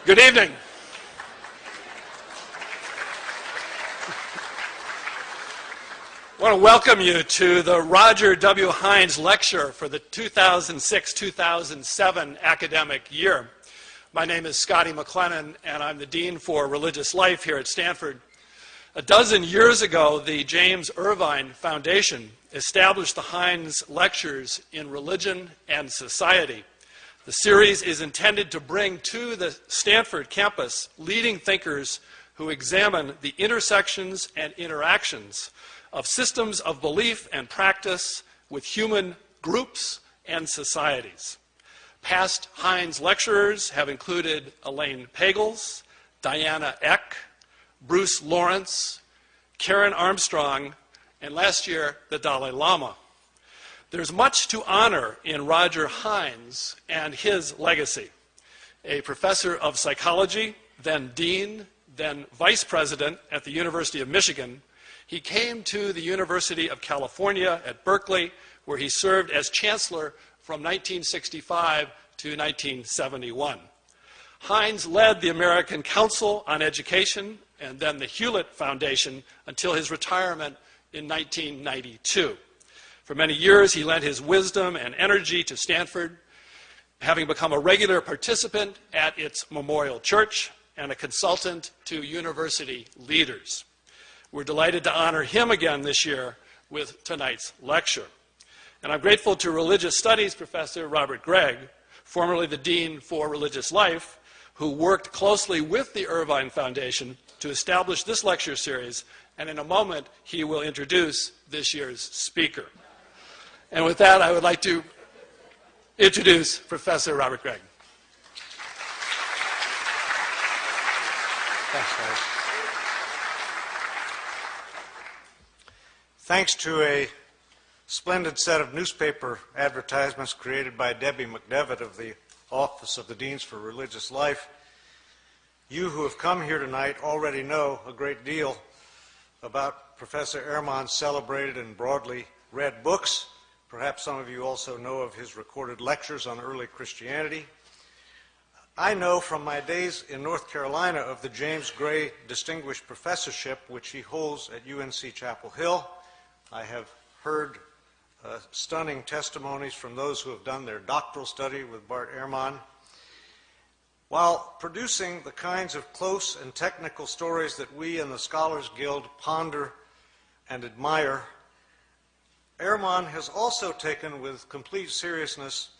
Good evening. I want to welcome you to the Roger W. Hines Lecture for the 2006-2007 academic year. My name is Scotty McLennan, and I'm the Dean for Religious Life here at Stanford. A dozen years ago, the James Irvine Foundation established the Hines Lectures in Religion and Society. The series is intended to bring to the Stanford campus leading thinkers who examine the intersections and interactions of systems of belief and practice with human groups and societies. Past Hines lecturers have included Elaine Pagels, Diana Eck, Bruce Lawrence, Karen Armstrong, and last year, the Dalai Lama. There's much to honor in Roger Hines and his legacy. A professor of psychology, then dean, then vice president at the University of Michigan, he came to the University of California at Berkeley, where he served as chancellor from 1965 to 1971. Hines led the American Council on Education and then the Hewlett Foundation until his retirement in 1992. For many years, he lent his wisdom and energy to Stanford, having become a regular participant at its Memorial Church and a consultant to university leaders. We're delighted to honor him again this year with tonight's lecture. And I'm grateful to Religious Studies Professor Robert Gregg, formerly the Dean for Religious Life, who worked closely with the Irvine Foundation to establish this lecture series, and in a moment he will introduce this year's speaker. And with that, I would like to introduce Professor Robert Gregg. Thanks, guys. Thanks to a splendid set of newspaper advertisements created by Debbie McDevitt of the Office of the Deans for Religious Life, you who have come here tonight already know a great deal about Professor Ehrman's celebrated and broadly read books. Perhaps some of you also know of his recorded lectures on early Christianity. I know from my days in North Carolina of the James Gray Distinguished Professorship, which he holds at UNC Chapel Hill. I have heard stunning testimonies from those who have done their doctoral study with Bart Ehrman. While producing the kinds of close and technical stories that we in the Scholars Guild ponder and admire, Ehrman has also taken with complete seriousness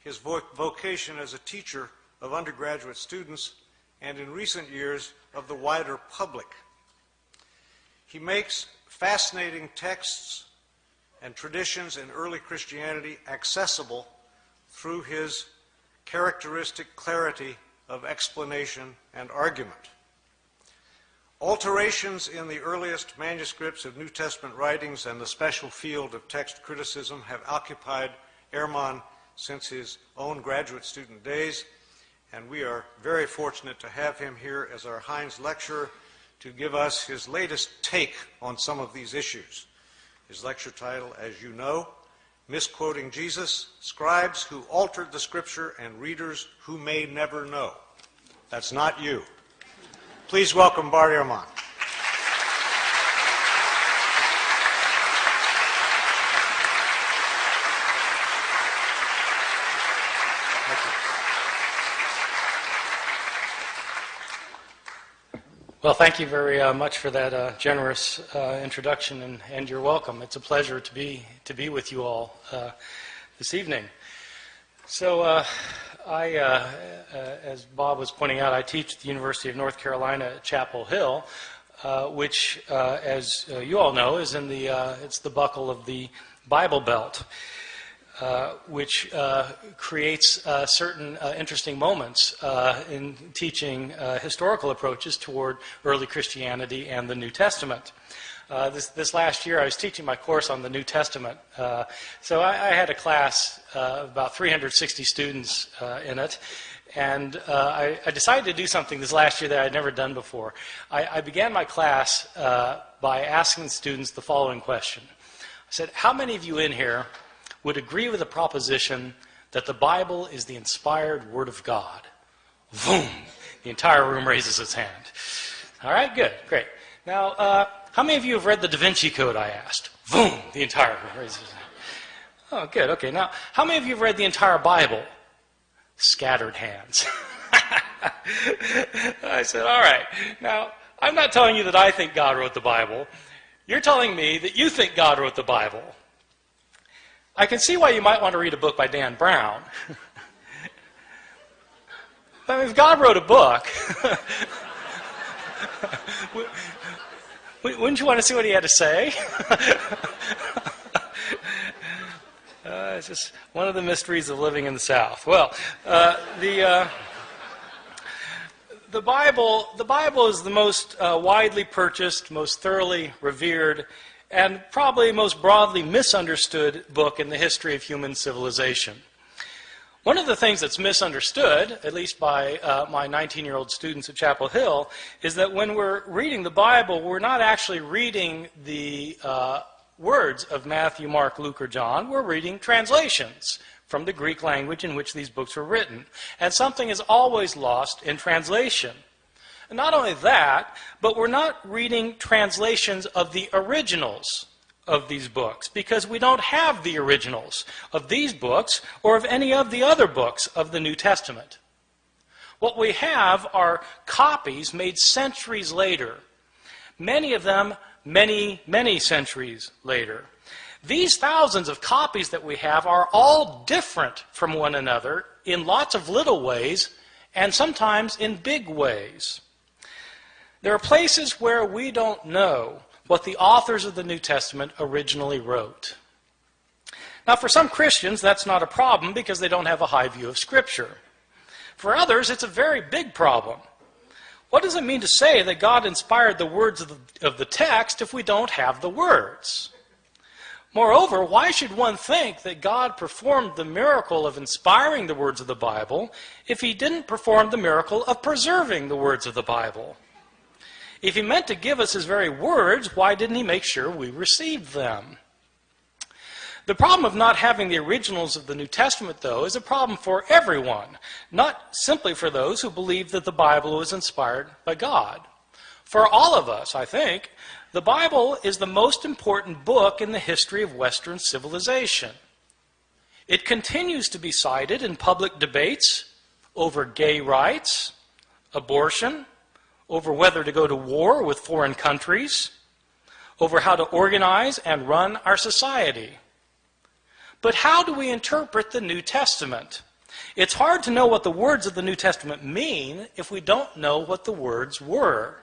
his vocation as a teacher of undergraduate students and in recent years of the wider public. He makes fascinating texts and traditions in early Christianity accessible through his characteristic clarity of explanation and argument. Alterations in the earliest manuscripts of New Testament writings and the special field of text criticism have occupied Ehrman since his own graduate student days, and we are very fortunate to have him here as our Hines lecturer to give us his latest take on some of these issues. His lecture title, as you know, Misquoting Jesus, Scribes Who Altered the Scripture and Readers Who May Never Know. That's not you. Please welcome Bart Ehrman. Well, thank you very much for that generous introduction, and you're welcome. It's a pleasure to be with you all this evening. So, as Bob was pointing out, I teach at the University of North Carolina at Chapel Hill, which, as you all know, is in it's the buckle of the Bible Belt, which creates certain interesting moments in teaching historical approaches toward early Christianity and the New Testament. This last year, I was teaching my course on the New Testament. So I had a class of about 360 students in it. And I decided to do something this last year that I'd never done before. I began my class by asking students the following question. I said, how many of you in here would agree with the proposition that the Bible is the inspired Word of God? Boom! The entire room raises its hand. All right, good, great. Now, how many of you have read the Da Vinci Code, I asked? Boom, the entire room raises its hand. Oh, good, okay. Now, how many of you have read the entire Bible? Scattered hands. I said, all right. Now, I'm not telling you that I think God wrote the Bible. You're telling me that you think God wrote the Bible. I can see why you might want to read a book by Dan Brown. But if God wrote a book, wouldn't you want to see what he had to say? It's just one of the mysteries of living in the South. Well, the Bible is the most widely purchased, most thoroughly revered, and probably most broadly misunderstood book in the history of human civilization. One of the things that's misunderstood, at least by my 19-year-old students at Chapel Hill, is that when we're reading the Bible, we're not actually reading the words of Matthew, Mark, Luke, or John. We're reading translations from the Greek language in which these books were written. And something is always lost in translation. And not only that, but we're not reading translations of the originals of these books, because we don't have the originals of these books or of any of the other books of the New Testament. What we have are copies made centuries later, many of them many, many centuries later. These thousands of copies that we have are all different from one another in lots of little ways and sometimes in big ways. There are places where we don't know what the authors of the New Testament originally wrote. Now, for some Christians, that's not a problem because they don't have a high view of Scripture. For others, it's a very big problem. What does it mean to say that God inspired the words of the text if we don't have the words? Moreover, why should one think that God performed the miracle of inspiring the words of the Bible if he didn't perform the miracle of preserving the words of the Bible? If he meant to give us his very words, why didn't he make sure we received them? The problem of not having the originals of the New Testament, though, is a problem for everyone, not simply for those who believe that the Bible was inspired by God. For all of us, I think, the Bible is the most important book in the history of Western civilization. It continues to be cited in public debates over gay rights, abortion, over whether to go to war with foreign countries, over how to organize and run our society. But how do we interpret the New Testament? It's hard to know what the words of the New Testament mean if we don't know what the words were.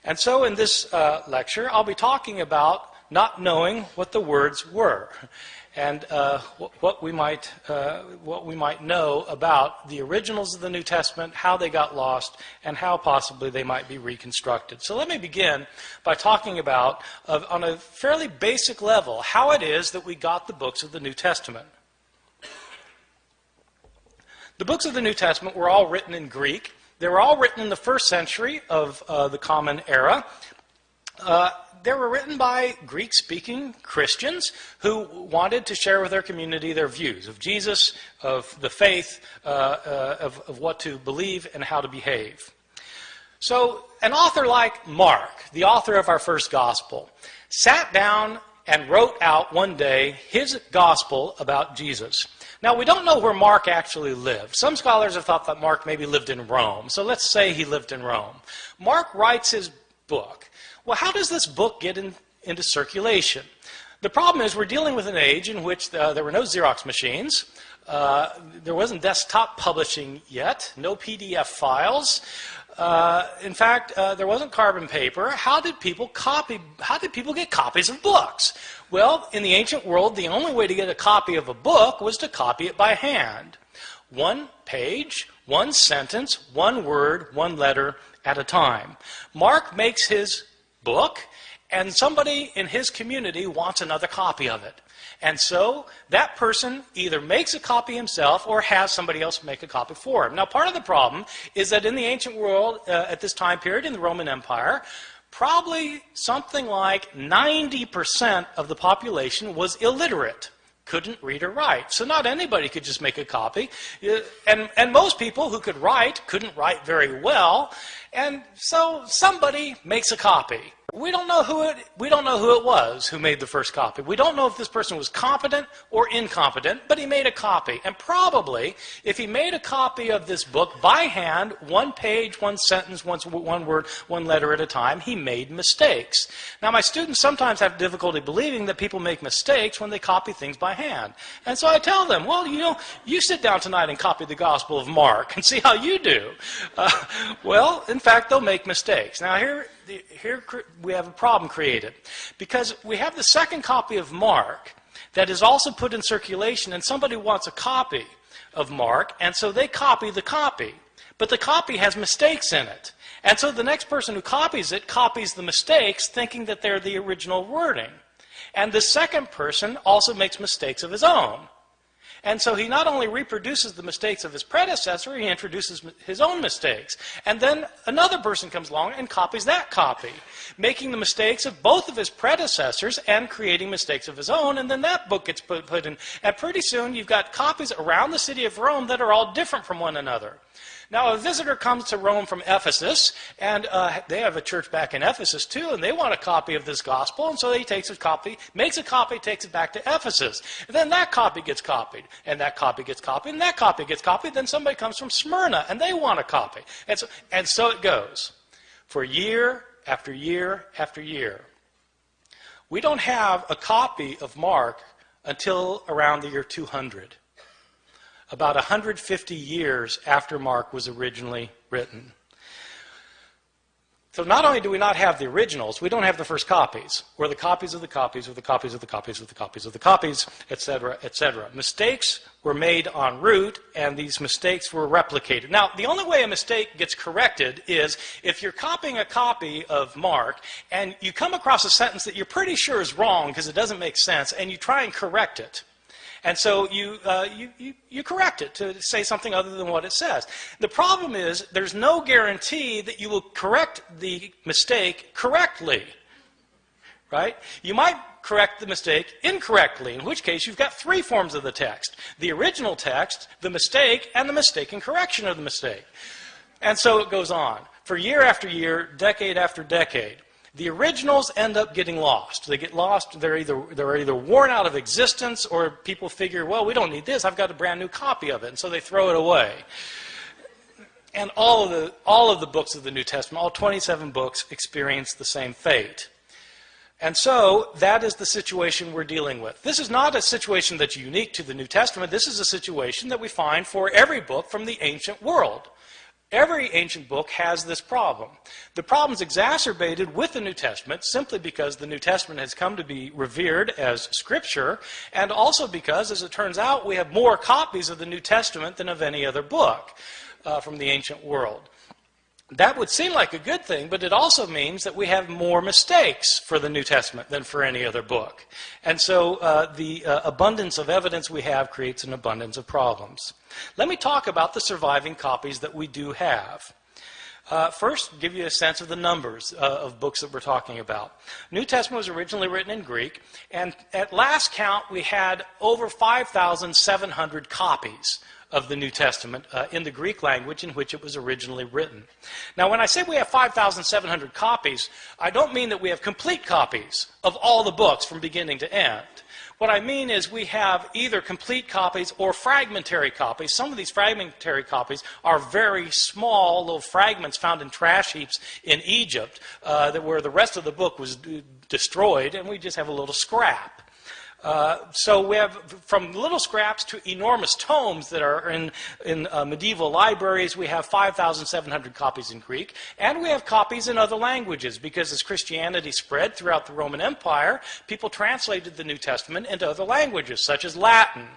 And so in this lecture, I'll be talking about not knowing what the words were and what we might know about the originals of the New Testament, how they got lost, and how possibly they might be reconstructed. So let me begin by talking about, on a fairly basic level, how it is that we got the books of the New Testament. The books of the New Testament were all written in Greek. They were all written in the first century of the Common Era. They were written by Greek-speaking Christians who wanted to share with their community their views of Jesus, of the faith, of what to believe and how to behave. So an author like Mark, the author of our first gospel, sat down and wrote out one day his gospel about Jesus. Now, we don't know where Mark actually lived. Some scholars have thought that Mark maybe lived in Rome. So let's say he lived in Rome. Mark writes his book. Well, how does this book get into circulation? The problem is we're dealing with an age in which there were no Xerox machines. There wasn't desktop publishing yet, no PDF files. In fact, there wasn't carbon paper. How did people get copies of books? Well, in the ancient world, the only way to get a copy of a book was to copy it by hand. One page, one sentence, one word, one letter at a time. Mark makes his book, and somebody in his community wants another copy of it. And so that person either makes a copy himself or has somebody else make a copy for him. Now, part of the problem is that in the ancient world, at this time period, in the Roman Empire, probably something like 90% of the population was illiterate. couldn't read or write. So not anybody could just make a copy. And most people who could write couldn't write very well. And so somebody makes a copy. We don't know who it was who made the first copy. We don't know if this person was competent or incompetent, but he made a copy. And probably, if he made a copy of this book by hand, one page, one sentence, one word, one letter at a time, he made mistakes. Now, my students sometimes have difficulty believing that people make mistakes when they copy things by hand. And so I tell them, well, you sit down tonight and copy the Gospel of Mark and see how you do. Well, in fact, they'll make mistakes. Now, here we have a problem created, because we have the second copy of Mark that is also put in circulation, and somebody wants a copy of Mark, and so they copy the copy. But the copy has mistakes in it. And so the next person who copies it copies the mistakes, thinking that they're the original wording. And the second person also makes mistakes of his own. And so he not only reproduces the mistakes of his predecessor, he introduces his own mistakes. And then another person comes along and copies that copy, making the mistakes of both of his predecessors and creating mistakes of his own. And then that book gets put in. And pretty soon you've got copies around the city of Rome that are all different from one another. Now, a visitor comes to Rome from Ephesus, and they have a church back in Ephesus too, and they want a copy of this gospel, and so he takes a copy, makes a copy, takes it back to Ephesus. And then that copy gets copied, and that copy gets copied, and that copy gets copied. Then somebody comes from Smyrna, and they want a copy. And so it goes for year after year after year. We don't have a copy of Mark until around the year 200. About 150 years after Mark was originally written. So not only do we not have the originals, we don't have the first copies, or the copies of the copies, or the copies of the copies of the copies of the copies, etc., etc. Mistakes were made en route, and these mistakes were replicated. Now, the only way a mistake gets corrected is if you're copying a copy of Mark, and you come across a sentence that you're pretty sure is wrong because it doesn't make sense, and you try and correct it. And so you correct it to say something other than what it says. The problem is there's no guarantee that you will correct the mistake correctly, right? You might correct the mistake incorrectly, in which case you've got three forms of the text: the original text, the mistake, and the mistaken correction of the mistake. And so it goes on for year after year, decade after decade. The originals end up getting lost. They get lost. They're either worn out of existence, or people figure, well, we don't need this. I've got a brand new copy of it, and so they throw it away. And all of the books of the New Testament, all 27 books, experience the same fate. And so that is the situation we're dealing with. This is not a situation that's unique to the New Testament. This is a situation that we find for every book from the ancient world. Every ancient book has this problem. The problem is exacerbated with the New Testament simply because the New Testament has come to be revered as Scripture, and also because, as it turns out, we have more copies of the New Testament than of any other book from the ancient world. That would seem like a good thing, but it also means that we have more mistakes for the New Testament than for any other book. And so the abundance of evidence we have creates an abundance of problems. Let me talk about the surviving copies that we do have. First, give you a sense of the numbers of books that we're talking about. New Testament was originally written in Greek, and at last count we had over 5,700 copies of the New Testament in the Greek language in which it was originally written. Now, when I say we have 5,700 copies, I don't mean that we have complete copies of all the books from beginning to end. What I mean is we have either complete copies or fragmentary copies. Some of these fragmentary copies are very small little fragments found in trash heaps in Egypt where the rest of the book was destroyed, and we just have a little scrap. So we have from little scraps to enormous tomes that are in medieval libraries. We have 5,700 copies in Greek, and we have copies in other languages, because as Christianity spread throughout the Roman Empire, people translated the New Testament into other languages, such as Latin.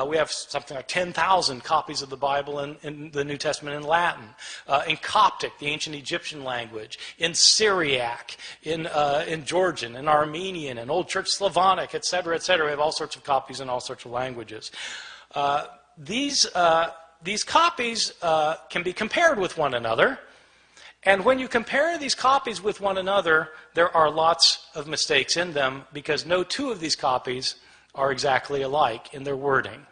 We have something like 10,000 copies of the Bible in the New Testament in Latin, in Coptic, the ancient Egyptian language, in Syriac, in Georgian, in Armenian, in Old Church Slavonic, etc., etc. We have all sorts of copies in all sorts of languages. These copies can be compared with one another, and when you compare these copies with one another, there are lots of mistakes in them, because no two of these copies are exactly alike in their wording.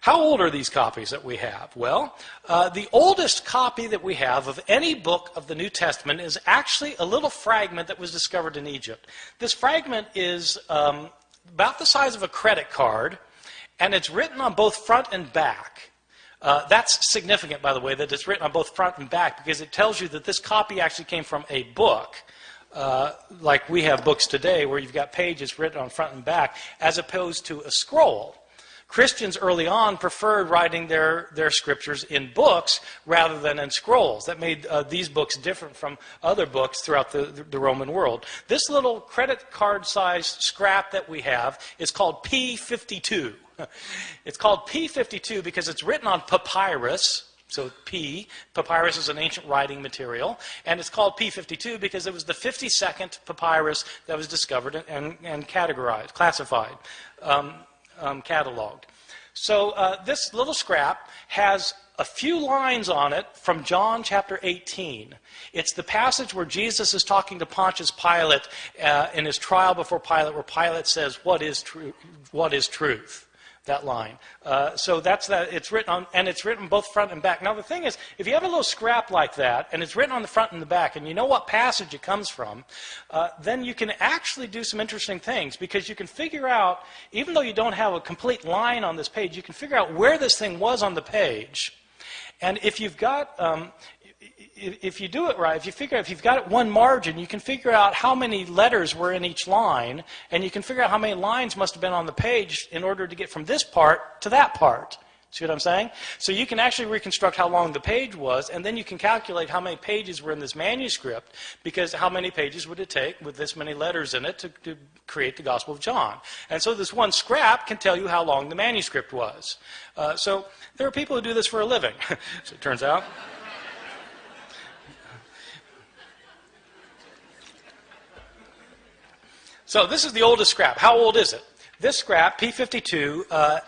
How old are these copies that we have? Well, the oldest copy that we have of any book of the New Testament is actually a little fragment that was discovered in Egypt. This fragment is about the size of a credit card, and it's written on both front and back. That's significant, by the way, that it's written on both front and back, because it tells you that this copy actually came from a book, like we have books today where you've got pages written on front and back, as opposed to a scroll. Christians early on preferred writing their scriptures in books rather than in scrolls. That made these books different from other books throughout the Roman world. This little credit card-sized scrap that we have is called P52. It's called P52 because it's written on papyrus. So papyrus is an ancient writing material, and it's called P52 because it was the 52nd papyrus that was discovered and categorized, classified. Cataloged. So this little scrap has a few lines on it from John chapter 18. It's the passage where Jesus is talking to Pontius Pilate in his trial before Pilate, where Pilate says, "What is truth?" That line. So that's that. It's written on, and it's written both front and back. Now the thing is, if you have a little scrap like that, and it's written on the front and the back, and you know what passage it comes from, then you can actually do some interesting things, because you can figure out, even though you don't have a complete line on this page, you can figure out where this thing was on the page. And if you've got if you do it right, if you've got it one margin, you can figure out how many letters were in each line, and you can figure out how many lines must have been on the page in order to get from this part to that part. See what I'm saying? So you can actually reconstruct how long the page was, and then you can calculate how many pages were in this manuscript, because how many pages would it take with this many letters in it to create the Gospel of John. And so this one scrap can tell you how long the manuscript was. So there are people who do this for a living, so it turns out. So this is the oldest scrap. How old is it? This scrap, P52,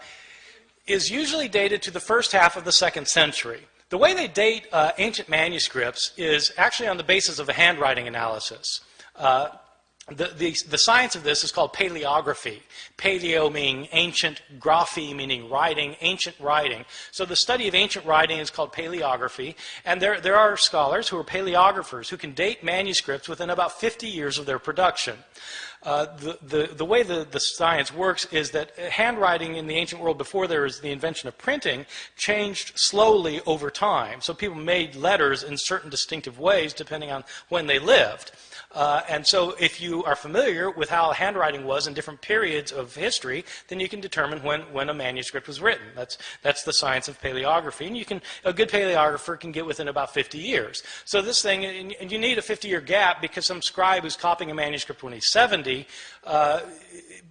is usually dated to the first half of the 2nd century. The way they date ancient manuscripts is actually on the basis of a handwriting analysis. The science of this is called paleography. Paleo meaning ancient, graphy meaning writing, ancient writing. So the study of ancient writing is called paleography, and there are scholars who are paleographers who can date manuscripts within about 50 years of their production. The way the science works is that handwriting in the ancient world, before there was the invention of printing, changed slowly over time. So people made letters in certain distinctive ways depending on when they lived. And so if you are familiar with how handwriting was in different periods of history, then you can determine when a manuscript was written. That's the science of paleography. And a good paleographer can get within about 50 years. So this thing, and you need a 50-year gap, because some scribe who's copying a manuscript when he's 70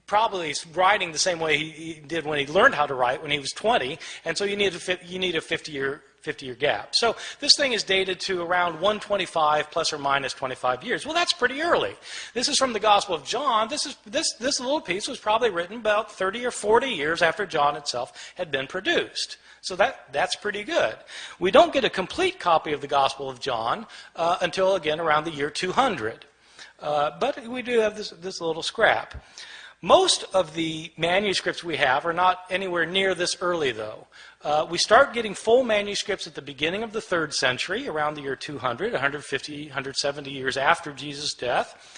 probably is writing the same way he did when he learned how to write when he was 20. And so you need a 50-year gap. So this thing is dated to around 125 plus or minus 25 years. Well, that's pretty early. This is from the Gospel of John. This little piece was probably written about 30 or 40 years after John itself had been produced. So that's pretty good. We don't get a complete copy of the Gospel of John until, again, around the year 200. But we do have this little scrap. Most of the manuscripts we have are not anywhere near this early, though. We start getting full manuscripts at the beginning of the 3rd century, around the year 200, 150, 170 years after Jesus' death.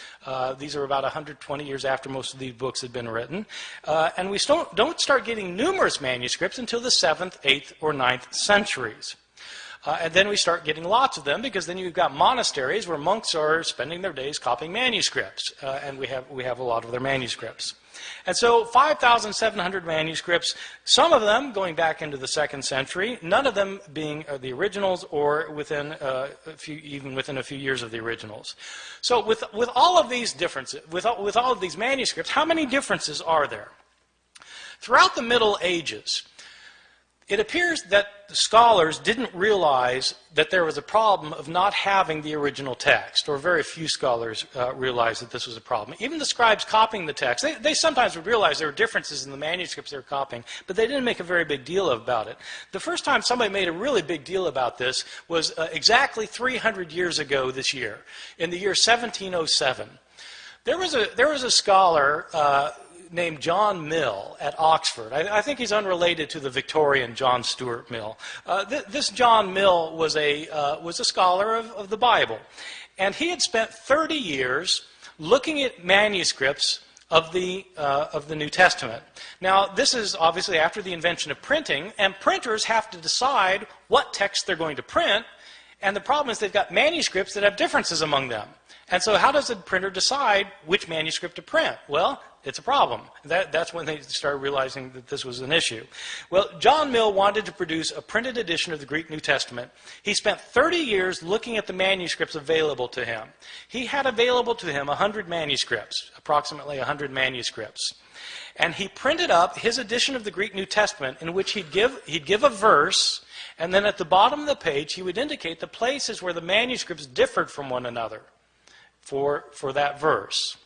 These are about 120 years after most of these books had been written. And we don't start getting numerous manuscripts until the 7th, 8th, or 9th centuries. And then we start getting lots of them, because then you've got monasteries where monks are spending their days copying manuscripts, and we have a lot of their manuscripts. And so 5,700 manuscripts, some of them going back into the 2nd century, none of them being the originals, or within even within a few years of the originals. So with all of these differences, with all of these manuscripts, how many differences are there? Throughout the Middle Ages, it appears that the scholars didn't realize that there was a problem of not having the original text, or very few scholars realized that this was a problem. Even the scribes copying the text, they sometimes would realize there were differences in the manuscripts they were copying, but they didn't make a very big deal about it. The first time somebody made a really big deal about this was exactly 300 years ago this year, in the year 1707. There was a scholar named John Mill at Oxford. I think he's unrelated to the Victorian John Stuart Mill. This John Mill was a scholar of the Bible, and he had spent 30 years looking at manuscripts of the New Testament. Now, this is obviously after the invention of printing, and printers have to decide what text they're going to print, and the problem is they've got manuscripts that have differences among them. And so how does a printer decide which manuscript to print? Well, it's a problem. That's when they started realizing that this was an issue. Well, John Mill wanted to produce a printed edition of the Greek New Testament. He spent 30 years looking at the manuscripts available to him. He had available to him 100 manuscripts, approximately 100 manuscripts. And he printed up his edition of the Greek New Testament in which he'd give a verse, and then at the bottom of the page he would indicate the places where the manuscripts differed from one another for that verse.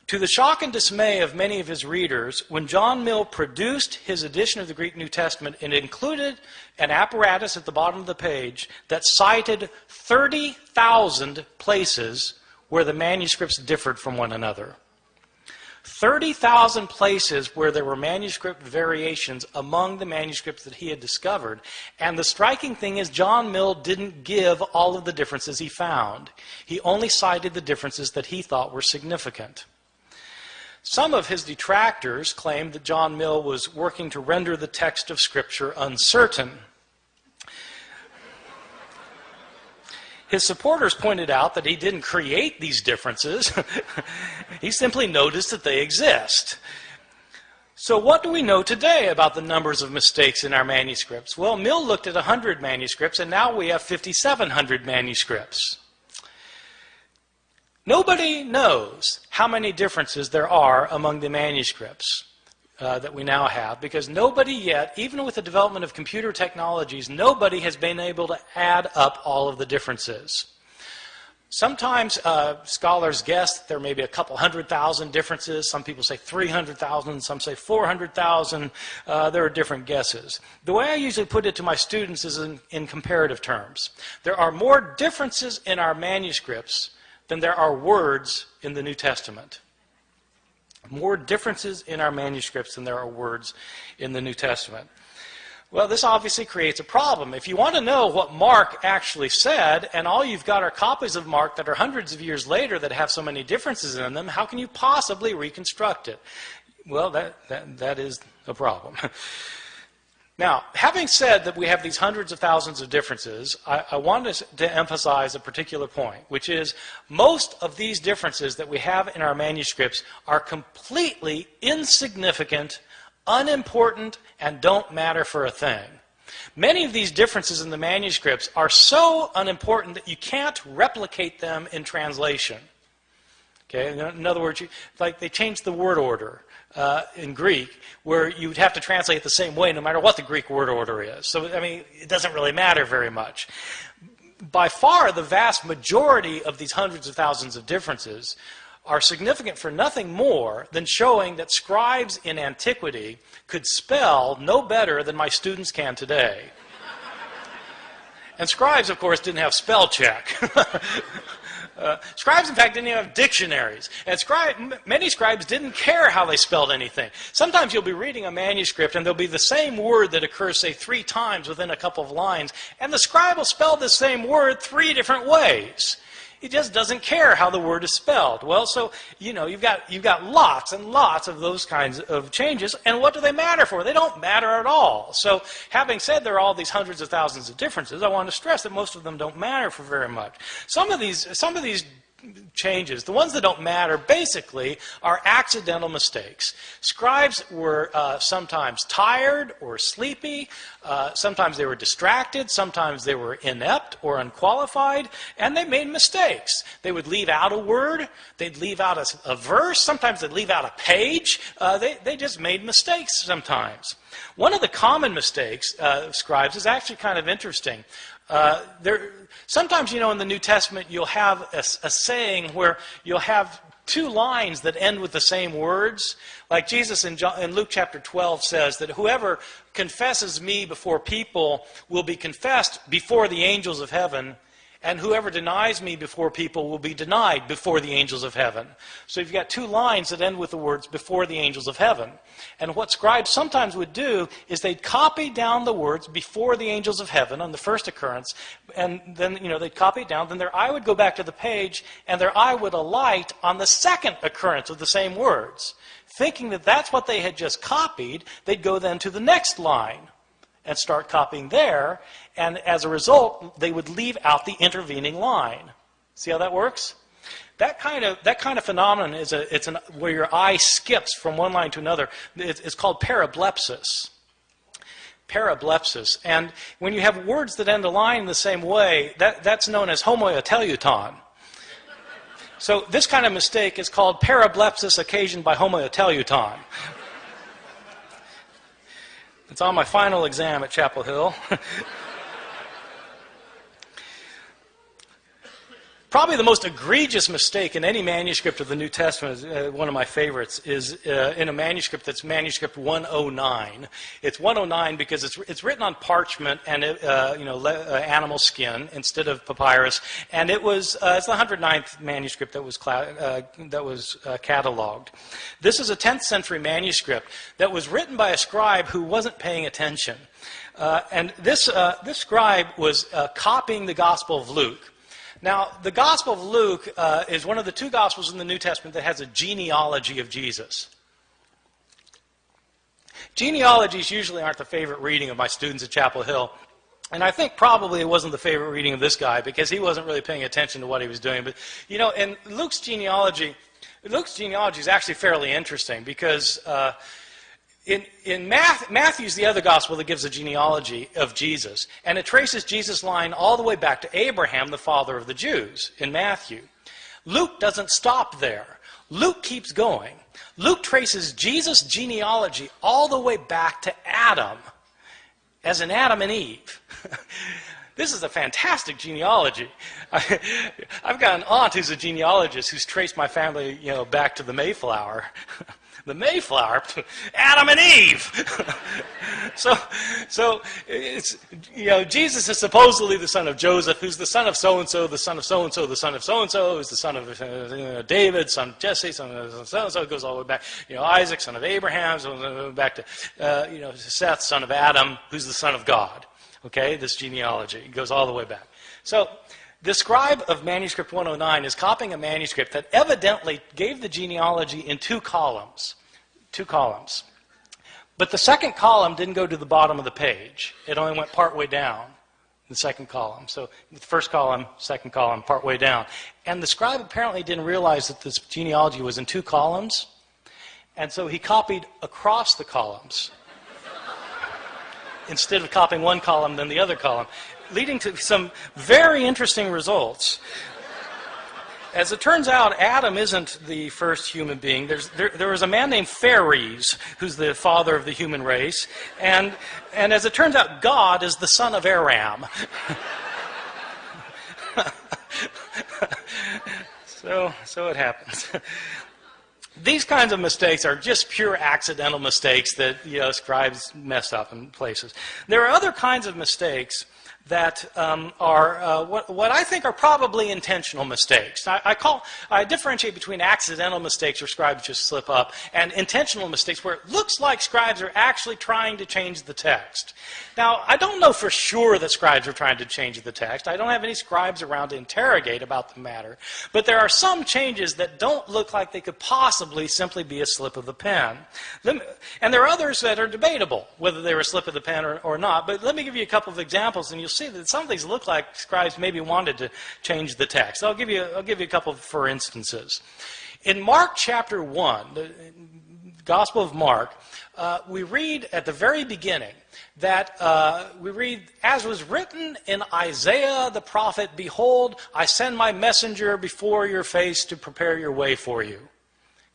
To the shock and dismay of many of his readers, when John Mill produced his edition of the Greek New Testament, it included an apparatus at the bottom of the page that cited 30,000 places where the manuscripts differed from one another. 30,000 places where there were manuscript variations among the manuscripts that he had discovered. And the striking thing is John Mill didn't give all of the differences he found. He only cited the differences that he thought were significant. Some of his detractors claimed that John Mill was working to render the text of Scripture uncertain. His supporters pointed out that he didn't create these differences. He simply noticed that they exist. So what do we know today about the numbers of mistakes in our manuscripts? Well, Mill looked at 100 manuscripts, and now we have 5,700 manuscripts. Nobody knows how many differences there are among the manuscripts that we now have, because nobody yet, even with the development of computer technologies, nobody has been able to add up all of the differences. Sometimes scholars guess that there may be a couple 100,000 differences. Some people say 300,000, some say 400,000. There are different guesses. The way I usually put it to my students is in comparative terms. There are more differences in our manuscripts than there are words in the New Testament. More differences in our manuscripts than there are words in the New Testament. Well, this obviously creates a problem. If you want to know what Mark actually said, and all you've got are copies of Mark that are hundreds of years later that have so many differences in them, how can you possibly reconstruct it? Well, that is a problem. Now, having said that we have these hundreds of thousands of differences, I want to emphasize a particular point, which is most of these differences that we have in our manuscripts are completely insignificant, unimportant, and don't matter for a thing. Many of these differences in the manuscripts are so unimportant that you can't replicate them in translation. Okay? In other words, like they changed the word order in Greek, where you would have to translate it the same way no matter what the Greek word order is. So, I mean, it doesn't really matter very much. By far, the vast majority of these hundreds of thousands of differences are significant for nothing more than showing that scribes in antiquity could spell no better than my students can today. And scribes, of course, didn't have spell check. Scribes, in fact, didn't even have dictionaries. And many scribes didn't care how they spelled anything. Sometimes you'll be reading a manuscript and there'll be the same word that occurs, say, 3 times within a couple of lines, and the scribe will spell the same word 3 different ways. He just doesn't care how the word is spelled. Well, so, you know, you've got lots and lots of those kinds of changes, and what do they matter for? They don't matter at all. So, having said there are all these hundreds of thousands of differences, I want to stress that most of them don't matter for very much. Some of these changes, the ones that don't matter, basically are accidental mistakes. Scribes were sometimes tired or sleepy, sometimes they were distracted, sometimes they were inept or unqualified, and they made mistakes. They would leave out a word, they'd leave out a verse, sometimes they'd leave out a page. They just made mistakes sometimes. One of the common mistakes of scribes is actually kind of interesting. Sometimes, you know, in the New Testament, you'll have a saying where you'll have 2 lines that end with the same words. Like Jesus in Luke chapter 12 says that whoever confesses me before people will be confessed before the angels of heaven, and whoever denies me before people will be denied before the angels of heaven. So you've got two lines that end with the words before the angels of heaven. And what scribes sometimes would do is they'd copy down the words before the angels of heaven on the first occurrence, and then they'd copy it down, then their eye would go back to the page, and their eye would alight on the second occurrence of the same words. Thinking that that's what they had just copied, they'd go then to the next line and start copying there, and as a result, they would leave out the intervening line. See how that works? That kind of phenomenon is where your eye skips from one line to another. It's called parablepsis. Parablepsis. And when you have words that end a line in the same way, that's known as homoteleuton. So this kind of mistake is called parablepsis occasioned by homoteleuton. It's on my final exam at Chapel Hill. Probably the most egregious mistake in any manuscript of the New Testament, one of my favorites, is in a manuscript that's manuscript 109. It's 109 because it's written on parchment and animal skin instead of papyrus, and it's the 109th manuscript that was cataloged. This is a 10th century manuscript that was written by a scribe who wasn't paying attention, and this scribe was copying the Gospel of Luke. Now, the Gospel of Luke is one of the two Gospels in the New Testament that has a genealogy of Jesus. Genealogies usually aren't the favorite reading of my students at Chapel Hill, and I think probably it wasn't the favorite reading of this guy because he wasn't really paying attention to what he was doing. But, in Luke's genealogy is actually fairly interesting because in Matthew's the other gospel that gives a genealogy of Jesus, and it traces Jesus' line all the way back to Abraham, the father of the Jews, in Matthew. Luke doesn't stop there. Luke keeps going. Luke traces Jesus' genealogy all the way back to Adam, as in Adam and Eve. This is a fantastic genealogy. I've got an aunt who's a genealogist who's traced my family, back to the Mayflower. The Mayflower, Adam and Eve. So it's Jesus is supposedly the son of Joseph, who's the son of so and so, the son of so and so, the son of so and so, who's the son of David, son of Jesse, son of so and so. It goes all the way back. Isaac, son of Abraham, so back to Seth, son of Adam, who's the son of God. Okay, this genealogy goes all the way back. So the scribe of manuscript 109 is copying a manuscript that evidently gave the genealogy in two columns. But the second column didn't go to the bottom of the page. It only went partway down, the second column. So the first column, second column, partway down. And the scribe apparently didn't realize that this genealogy was in two columns, and so he copied across the columns instead of copying one column then the other column, leading to some very interesting results. As it turns out, Adam isn't the first human being. There was a man named Phares, who's the father of the human race, and as it turns out, God is the son of Ehrman. So it happens. These kinds of mistakes are just pure accidental mistakes that scribes mess up in places. There are other kinds of mistakes that are what I think are probably intentional mistakes. I differentiate between accidental mistakes where scribes just slip up and intentional mistakes where it looks like scribes are actually trying to change the text. Now, I don't know for sure that scribes are trying to change the text. I don't have any scribes around to interrogate about the matter. But there are some changes that don't look like they could possibly simply be a slip of the pen. And there are others that are debatable, whether they were a slip of the pen or not. But let me give you a couple of examples, and you'll see that some of these look like scribes maybe wanted to change the text. I'll give you a couple for instances. In Mark chapter 1, the Gospel of Mark, we read at the very beginning that we read, as was written in Isaiah the prophet, behold, I send my messenger before your face to prepare your way for you.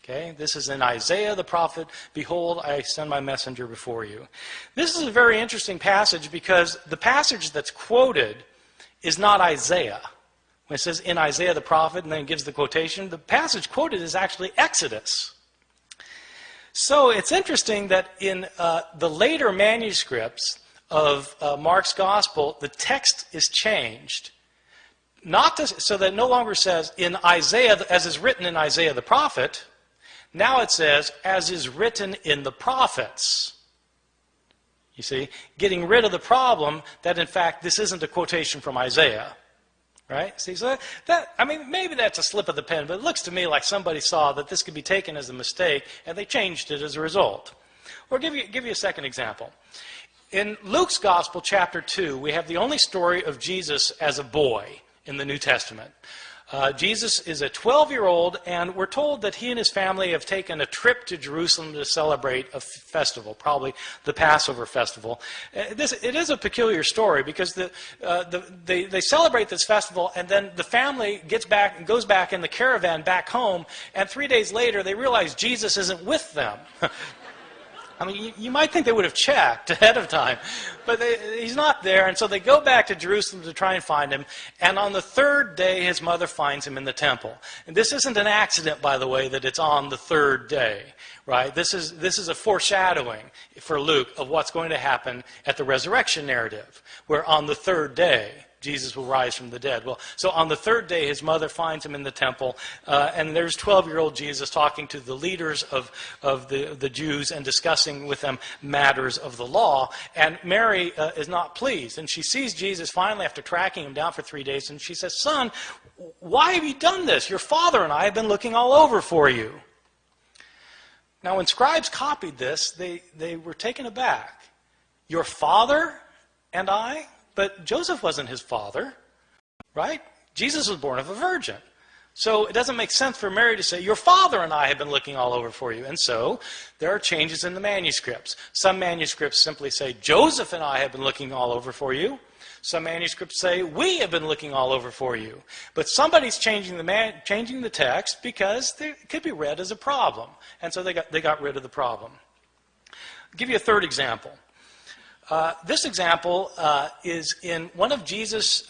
Okay, this is in Isaiah the prophet, behold, I send my messenger before you. This is a very interesting passage because the passage that's quoted is not Isaiah. When it says in Isaiah the prophet and then it gives the quotation, the passage quoted is actually Exodus. So it's interesting that in the later manuscripts of Mark's gospel, the text is changed So that it no longer says in Isaiah, as is written in Isaiah the prophet. Now it says, as is written in the prophets. You see, getting rid of the problem that, in fact, this isn't a quotation from Isaiah. Right? See, so maybe that's a slip of the pen, but it looks to me like somebody saw that this could be taken as a mistake, and they changed it as a result. Or give you a second example. In Luke's Gospel, chapter 2, we have the only story of Jesus as a boy in the New Testament. Jesus is a 12-year-old, and we're told that he and his family have taken a trip to Jerusalem to celebrate a festival, probably the Passover festival. It is a peculiar story because they celebrate this festival, and then the family gets back and goes back in the caravan back home, and 3 days later they realize Jesus isn't with them. I mean, you might think they would have checked ahead of time, but he's not there, and so they go back to Jerusalem to try and find him, and on the third day, his mother finds him in the temple. And this isn't an accident, by the way, that it's on the third day, right? This is a foreshadowing for Luke of what's going to happen at the resurrection narrative, where on the third day, Jesus will rise from the dead. Well, so on the third day, his mother finds him in the temple, and there's 12-year-old Jesus talking to the leaders of the Jews and discussing with them matters of the law. And Mary is not pleased, and she sees Jesus finally after tracking him down for 3 days, and she says, "Son, why have you done this? Your father and I have been looking all over for you." Now, when scribes copied this, they were taken aback. Your father and I? But Joseph wasn't his father, right? Jesus was born of a virgin. So it doesn't make sense for Mary to say, your father and I have been looking all over for you. And so there are changes in the manuscripts. Some manuscripts simply say, Joseph and I have been looking all over for you. Some manuscripts say, we have been looking all over for you. But somebody's changing the text because it could be read as a problem. And so they got rid of the problem. I'll give you a third example. This example is in one of Jesus'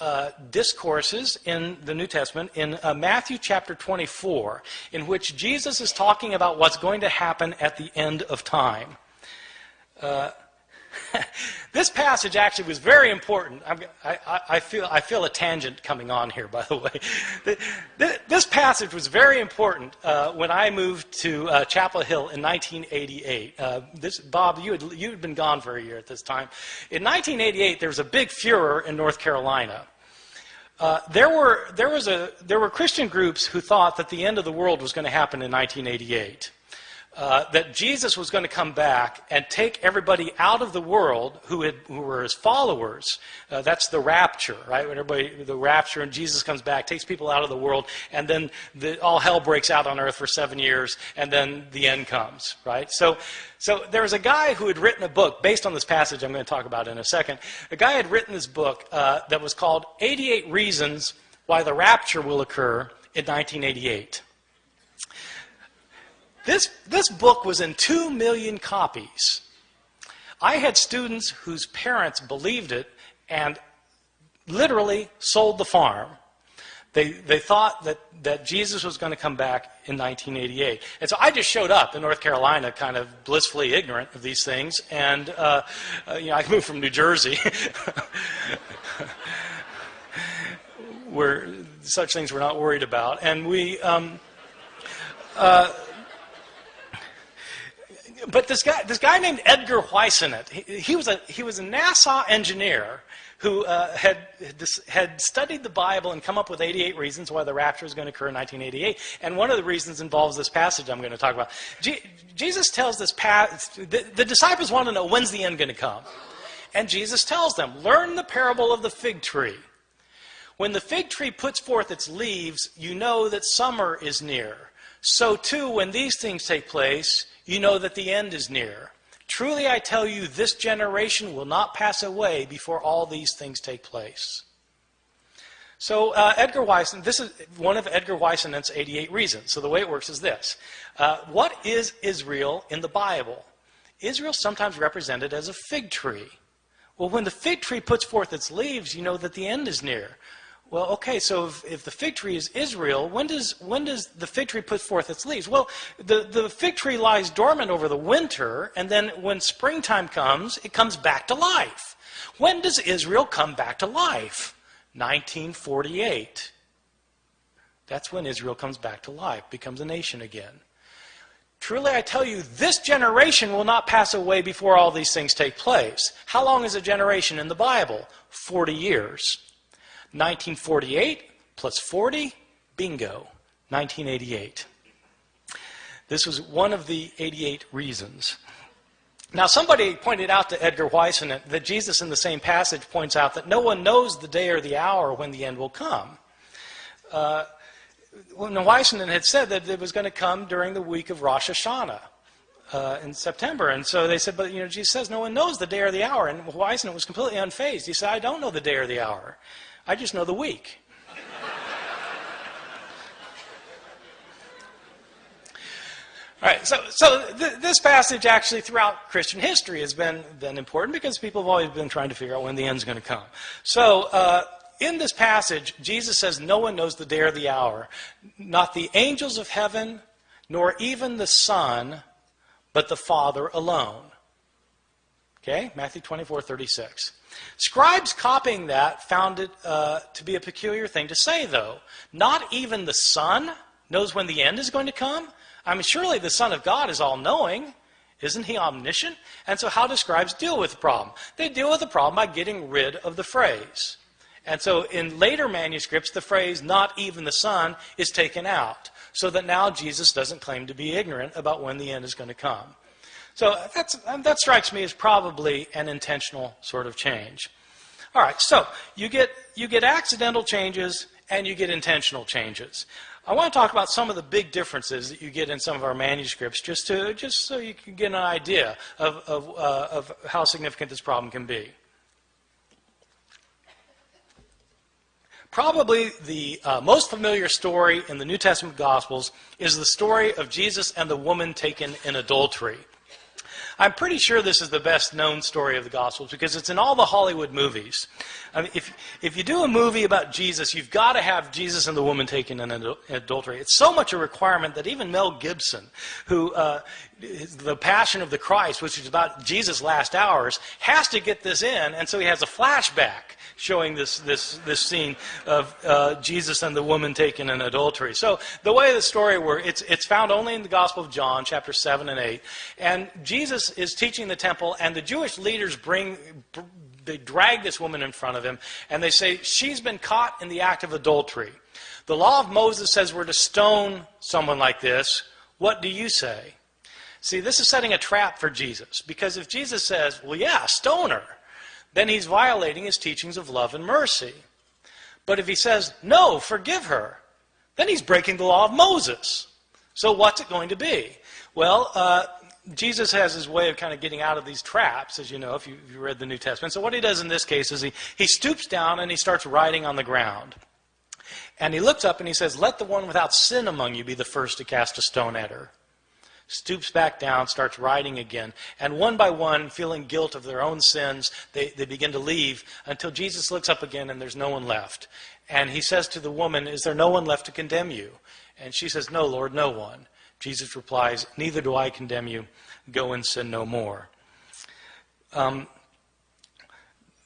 discourses in the New Testament, in Matthew chapter 24, in which Jesus is talking about what's going to happen at the end of time. This passage actually was very important. I feel a tangent coming on here, by the way. This passage was very important when I moved to Chapel Hill in 1988. Bob, you had been gone for a year at this time. In 1988, there was a big furor in North Carolina. There were Christian groups who thought that the end of the world was going to happen in 1988. That Jesus was going to come back and take everybody out of the world who were his followers. That's the rapture, right? When the rapture and Jesus comes back, takes people out of the world, and then all hell breaks out on earth for 7 years, and then the end comes, right? So there was a guy who had written a book based on this passage I'm going to talk about in a second. A guy had written this book that was called 88 Reasons Why the Rapture Will Occur in 1988. This book was in 2 million copies. I had students whose parents believed it and literally sold the farm. They thought that Jesus was going to come back in 1988. And so I just showed up in North Carolina kind of blissfully ignorant of these things. And I moved from New Jersey where such things we're not worried about. And but this guy named Edgar Whisenant, he was a NASA engineer who had studied the Bible and come up with 88 reasons why the rapture is going to occur in 1988. And one of the reasons involves this passage I'm going to talk about. Jesus tells the disciples want to know, when's the end going to come? And Jesus tells them, learn the parable of the fig tree. When the fig tree puts forth its leaves, you know that summer is near. So too, when these things take place, you know that the end is near. Truly I tell you, this generation will not pass away before all these things take place. So Edgar Whisenant, this is one of Edgar Whisenant's 88 reasons. So the way it works is this. What is Israel in the Bible? Israel is sometimes represented as a fig tree. Well, when the fig tree puts forth its leaves, you know that the end is near. Well, okay, so if the fig tree is Israel, when does the fig tree put forth its leaves? Well, the fig tree lies dormant over the winter, and then when springtime comes, it comes back to life. When does Israel come back to life? 1948. That's when Israel comes back to life, becomes a nation again. Truly, I tell you, this generation will not pass away before all these things take place. How long is a generation in the Bible? 40 years. 1948 plus 40, bingo, 1988. This was one of the 88 reasons. Now, somebody pointed out to Edgar Whisenant that Jesus in the same passage points out that no one knows the day or the hour when the end will come. When Whisenant had said that it was going to come during the week of Rosh Hashanah in September. And so they said, but Jesus says no one knows the day or the hour. And Whisenant was completely unfazed. He said, I don't know the day or the hour. I just know the week. All right, so this passage actually throughout Christian history has been important because people have always been trying to figure out when the end's going to come. So in this passage, Jesus says no one knows the day or the hour, not the angels of heaven, nor even the Son, but the Father alone. Okay, Matthew 24:36. Scribes copying that found it to be a peculiar thing to say, though. Not even the Son knows when the end is going to come? I mean, surely the Son of God is all-knowing. Isn't he omniscient? And so how do scribes deal with the problem? They deal with the problem by getting rid of the phrase. And so in later manuscripts, the phrase, not even the Son, is taken out, so that now Jesus doesn't claim to be ignorant about when the end is going to come. So that strikes me as probably an intentional sort of change. All right, so you get accidental changes and you get intentional changes. I want to talk about some of the big differences that you get in some of our manuscripts, just so you can get an idea of how significant this problem can be. Probably the most familiar story in the New Testament Gospels is the story of Jesus and the woman taken in adultery. I'm pretty sure this is the best known story of the Gospels because it's in all the Hollywood movies. I mean, if you do a movie about Jesus, you've got to have Jesus and the woman taken in adultery. It's so much a requirement that even Mel Gibson, who The Passion of the Christ, which is about Jesus' last hours, has to get this in, and so he has a flashback showing this scene of Jesus and the woman taken in adultery. So the way the story works, it's found only in the Gospel of John, chapters 7 and 8. And Jesus is teaching the temple, and the Jewish leaders they drag this woman in front of him, and they say, she's been caught in the act of adultery. The law of Moses says we're to stone someone like this. What do you say? See, this is setting a trap for Jesus, because if Jesus says, well, yeah, stone her, then he's violating his teachings of love and mercy. But if he says, no, forgive her, then he's breaking the law of Moses. So what's it going to be? Well, Jesus has his way of kind of getting out of these traps, as you know, if you read the New Testament. So what he does in this case is he stoops down and he starts writing on the ground. And he looks up and he says, let the one without sin among you be the first to cast a stone at her. Stoops back down, starts writing again. And one by one, feeling guilt of their own sins, they begin to leave until Jesus looks up again and there's no one left. And he says to the woman, is there no one left to condemn you? And she says, no, Lord, no one. Jesus replies, neither do I condemn you. Go and sin no more.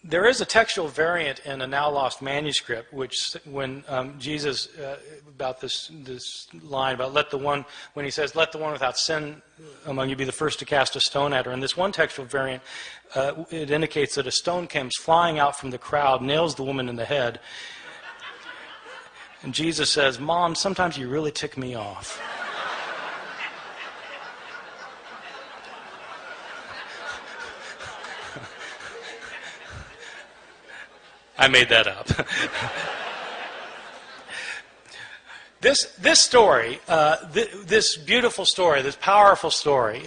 There is a textual variant in a now lost manuscript, which when Jesus, about this line about when he says, let the one without sin among you be the first to cast a stone at her. In this one textual variant, it indicates that a stone comes flying out from the crowd, nails the woman in the head. And Jesus says, Mom, sometimes you really tick me off. I made that up. This story, this beautiful story, this powerful story,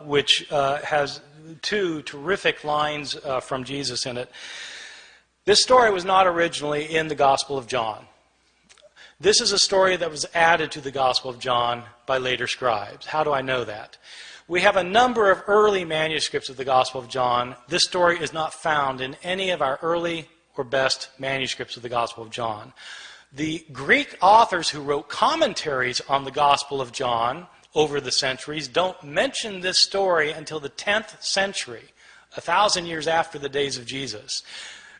which has two terrific lines from Jesus in it, this story was not originally in the Gospel of John. This is a story that was added to the Gospel of John by later scribes. How do I know that? We have a number of early manuscripts of the Gospel of John. This story is not found in any of our early or best manuscripts of the Gospel of John. The Greek authors who wrote commentaries on the Gospel of John over the centuries don't mention this story until the 10th century, 1,000 years after the days of Jesus.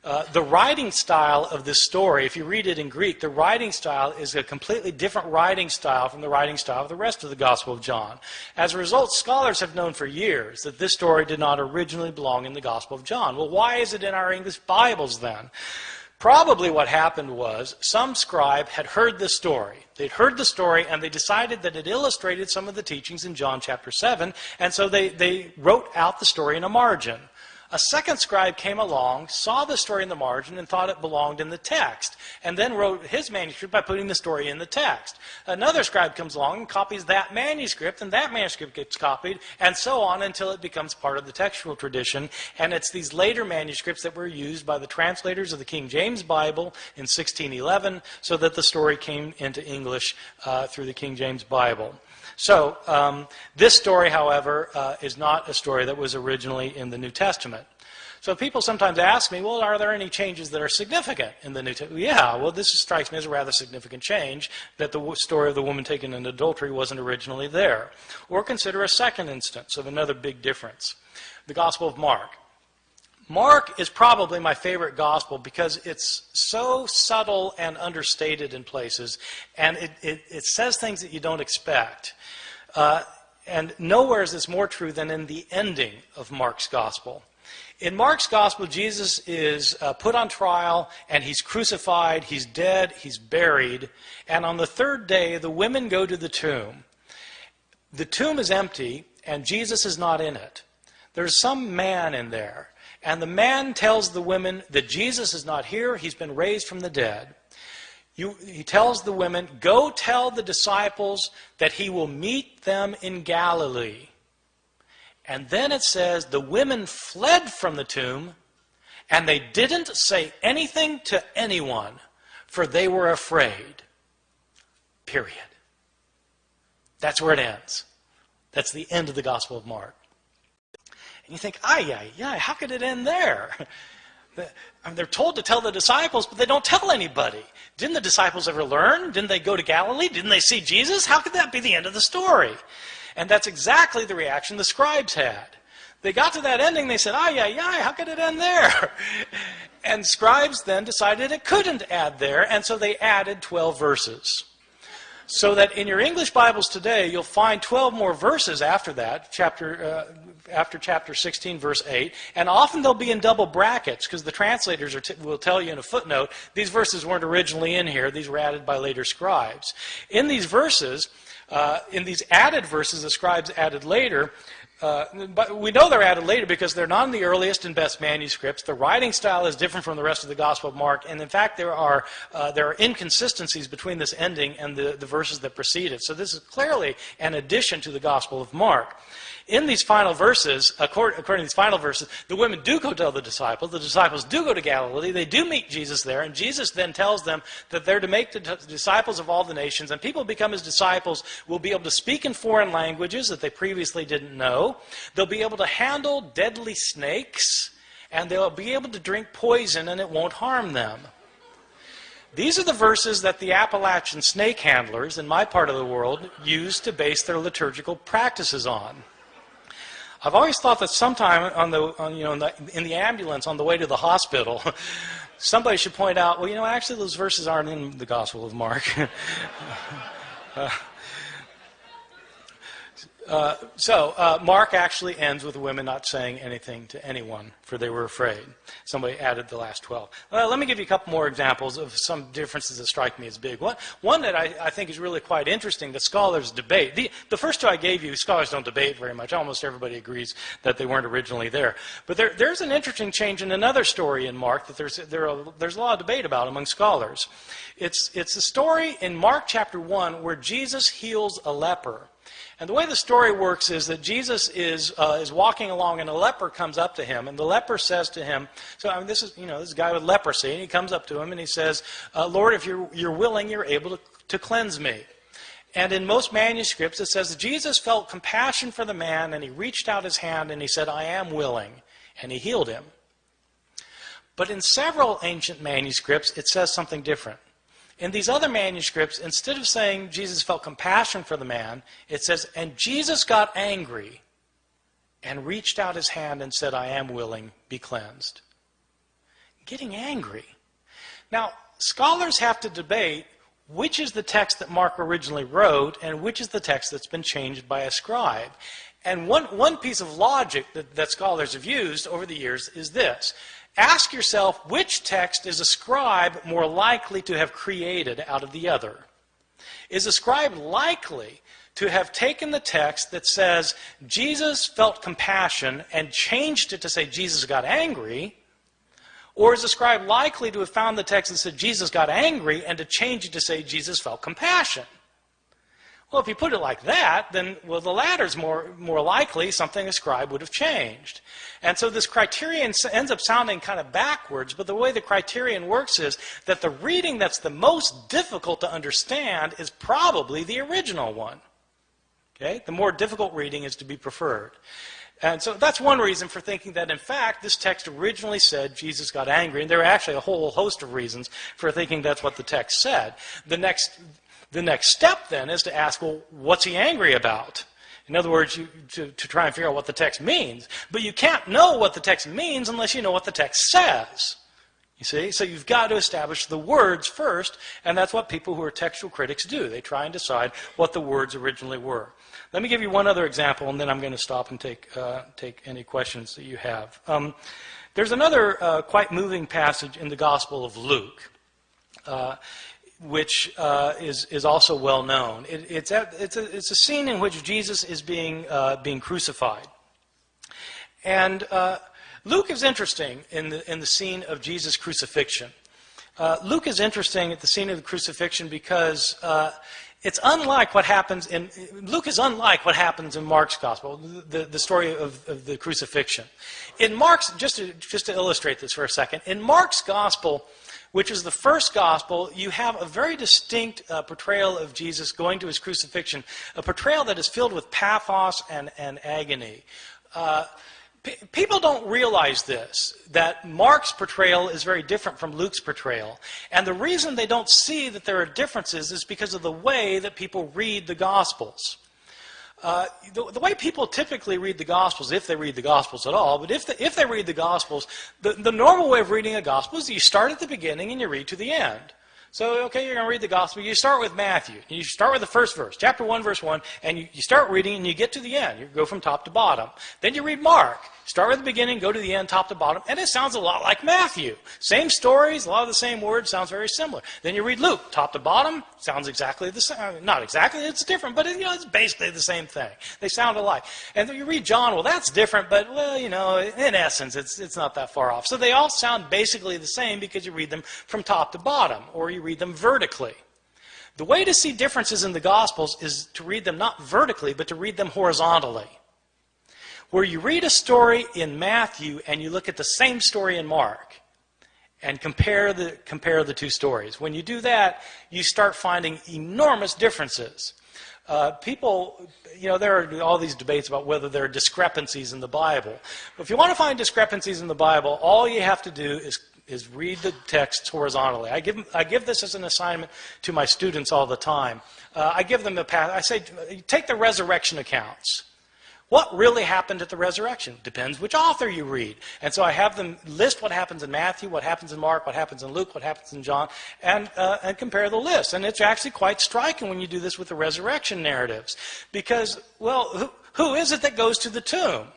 The writing style of this story, if you read it in Greek, the writing style is a completely different writing style from the writing style of the rest of the Gospel of John. As a result, scholars have known for years that this story did not originally belong in the Gospel of John. Well, why is it in our English Bibles then? Probably what happened was some scribe had heard this story. They'd heard the story and they decided that it illustrated some of the teachings in John chapter 7, and so they wrote out the story in a margin. A second scribe came along, saw the story in the margin, and thought it belonged in the text, and then wrote his manuscript by putting the story in the text. Another scribe comes along and copies that manuscript, and that manuscript gets copied, and so on until it becomes part of the textual tradition. And it's these later manuscripts that were used by the translators of the King James Bible in 1611, so that the story came into English through the King James Bible. So, this story, however, is not a story that was originally in the New Testament. So people sometimes ask me, well, are there any changes that are significant in the New Testament? Yeah, well, this strikes me as a rather significant change, that the story of the woman taken in adultery wasn't originally there. Or consider a second instance of another big difference, the Gospel of Mark. Mark is probably my favorite gospel because it's so subtle and understated in places, and it says things that you don't expect. And nowhere is this more true than in the ending of Mark's gospel. In Mark's gospel, Jesus is put on trial, and he's crucified, he's dead, he's buried, and on the third day, the women go to the tomb. The tomb is empty, and Jesus is not in it. There's some man in there. And the man tells the women that Jesus is not here, he's been raised from the dead. He tells the women, go tell the disciples that he will meet them in Galilee. And then it says the women fled from the tomb, and they didn't say anything to anyone, for they were afraid. Period. That's where it ends. That's the end of the Gospel of Mark. And you think, how could it end there? They're told to tell the disciples, but they don't tell anybody. Didn't the disciples ever learn? Didn't they go to Galilee? Didn't they see Jesus? How could that be the end of the story? And that's exactly the reaction the scribes had. They got to that ending, they said, how could it end there? And scribes then decided it couldn't add there, and so they added 12 verses. So that in your English Bibles today, you'll find 12 more verses after that, after chapter 16, verse 8. And often they'll be in double brackets, because the translators will tell you in a footnote, these verses weren't originally in here, these were added by later scribes. In these verses, in these added verses the scribes added later, but we know they're added later because they're not in the earliest and best manuscripts. The writing style is different from the rest of the Gospel of Mark, and in fact there are inconsistencies between this ending and the verses that precede it. So this is clearly an addition to the Gospel of Mark. In these final verses, according to these final verses, the women do go tell the disciples do go to Galilee, they do meet Jesus there, and Jesus then tells them that they're to make the disciples of all the nations, and people become his disciples will be able to speak in foreign languages that they previously didn't know. They'll be able to handle deadly snakes, and they'll be able to drink poison and it won't harm them. These are the verses that the Appalachian snake handlers in my part of the world use to base their liturgical practices on. I've always thought that sometime in the ambulance on the way to the hospital, somebody should point out, well, actually those verses aren't in the Gospel of Mark. Mark actually ends with the women not saying anything to anyone, for they were afraid. Somebody added the last 12. Well, let me give you a couple more examples of some differences that strike me as big. One that I think is really quite interesting that scholars debate. The first two I gave you, scholars don't debate very much. Almost everybody agrees that they weren't originally there. But there's an interesting change in another story in Mark that there's a lot of debate about among scholars. It's a story in Mark chapter 1 where Jesus heals a leper. And the way the story works is that Jesus is walking along, and a leper comes up to him, and the leper says to him, this is this guy with leprosy, and he comes up to him and he says, Lord, if you're willing, you're able to cleanse me. And in most manuscripts it says that Jesus felt compassion for the man, and he reached out his hand and he said, I am willing, and he healed him. But in several ancient manuscripts it says something different. In these other manuscripts, instead of saying Jesus felt compassion for the man, it says, and Jesus got angry and reached out his hand and said, I am willing, be cleansed. getting angry. Now, scholars have to debate which is the text that Mark originally wrote and which is the text that's been changed by a scribe. And one piece of logic that scholars have used over the years is this. Ask yourself, which text is a scribe more likely to have created out of the other? Is a scribe likely to have taken the text that says Jesus felt compassion and changed it to say Jesus got angry? Or is a scribe likely to have found the text that said Jesus got angry and to change it to say Jesus felt compassion? Well, if you put it like that, then, well, the latter's more likely something a scribe would have changed. And so this criterion ends up sounding kind of backwards, but the way the criterion works is that the reading that's the most difficult to understand is probably the original one. Okay? The more difficult reading is to be preferred. And so that's one reason for thinking that, in fact, this text originally said Jesus got angry. And there are actually a whole host of reasons for thinking that's what the text said. The next step, then, is to ask, well, what's he angry about? In other words, to try and figure out what the text means. But you can't know what the text means unless you know what the text says. You see? So you've got to establish the words first, and that's what people who are textual critics do. They try and decide what the words originally were. Let me give you one other example, and then I'm going to stop and take any questions that you have. There's another quite moving passage in the Gospel of Luke, which is also well known. It's a scene in which Jesus is being crucified, and Luke is interesting in the scene of Jesus' crucifixion. Luke is interesting at the scene of the crucifixion because it's unlike what happens in Luke is unlike what happens in Mark's gospel, the story of the crucifixion. In Mark's, just to illustrate this for a second, in Mark's gospel, which is the first gospel, you have a very distinct portrayal of Jesus going to his crucifixion, a portrayal that is filled with pathos and agony. People don't realize this, that Mark's portrayal is very different from Luke's portrayal. And the reason they don't see that there are differences is because of the way that people read the Gospels. The way people typically read the Gospels, if they read the Gospels at all, but if they read the Gospels, the normal way of reading a Gospel is you start at the beginning and you read to the end. So, okay, you're going to read the Gospel. You start with Matthew. You start with the first verse, chapter 1, verse 1, and you start reading and you get to the end. You go from top to bottom. Then you read Mark. Start with the beginning, go to the end, top to bottom, and it sounds a lot like Matthew. Same stories, a lot of the same words, sounds very similar. Then you read Luke, top to bottom, sounds exactly the same. Not exactly, it's different, but it's basically the same thing. They sound alike. And then you read John, well, that's different, but, well, in essence, it's not that far off. So they all sound basically the same because you read them from top to bottom, or you read them vertically. The way to see differences in the Gospels is to read them not vertically, but to read them horizontally. Where you read a story in Matthew and you look at the same story in Mark and compare the two stories. When you do that, you start finding enormous differences. People, there are all these debates about whether there are discrepancies in the Bible. If you want to find discrepancies in the Bible, all you have to do is read the texts horizontally. I give this as an assignment to my students all the time. I give them I say, take the resurrection accounts. What really happened at the resurrection? Depends which author you read. And so I have them list what happens in Matthew, what happens in Mark, what happens in Luke, what happens in John, and compare the lists. And it's actually quite striking when you do this with the resurrection narratives. Because, well, who is it that goes to the tomb?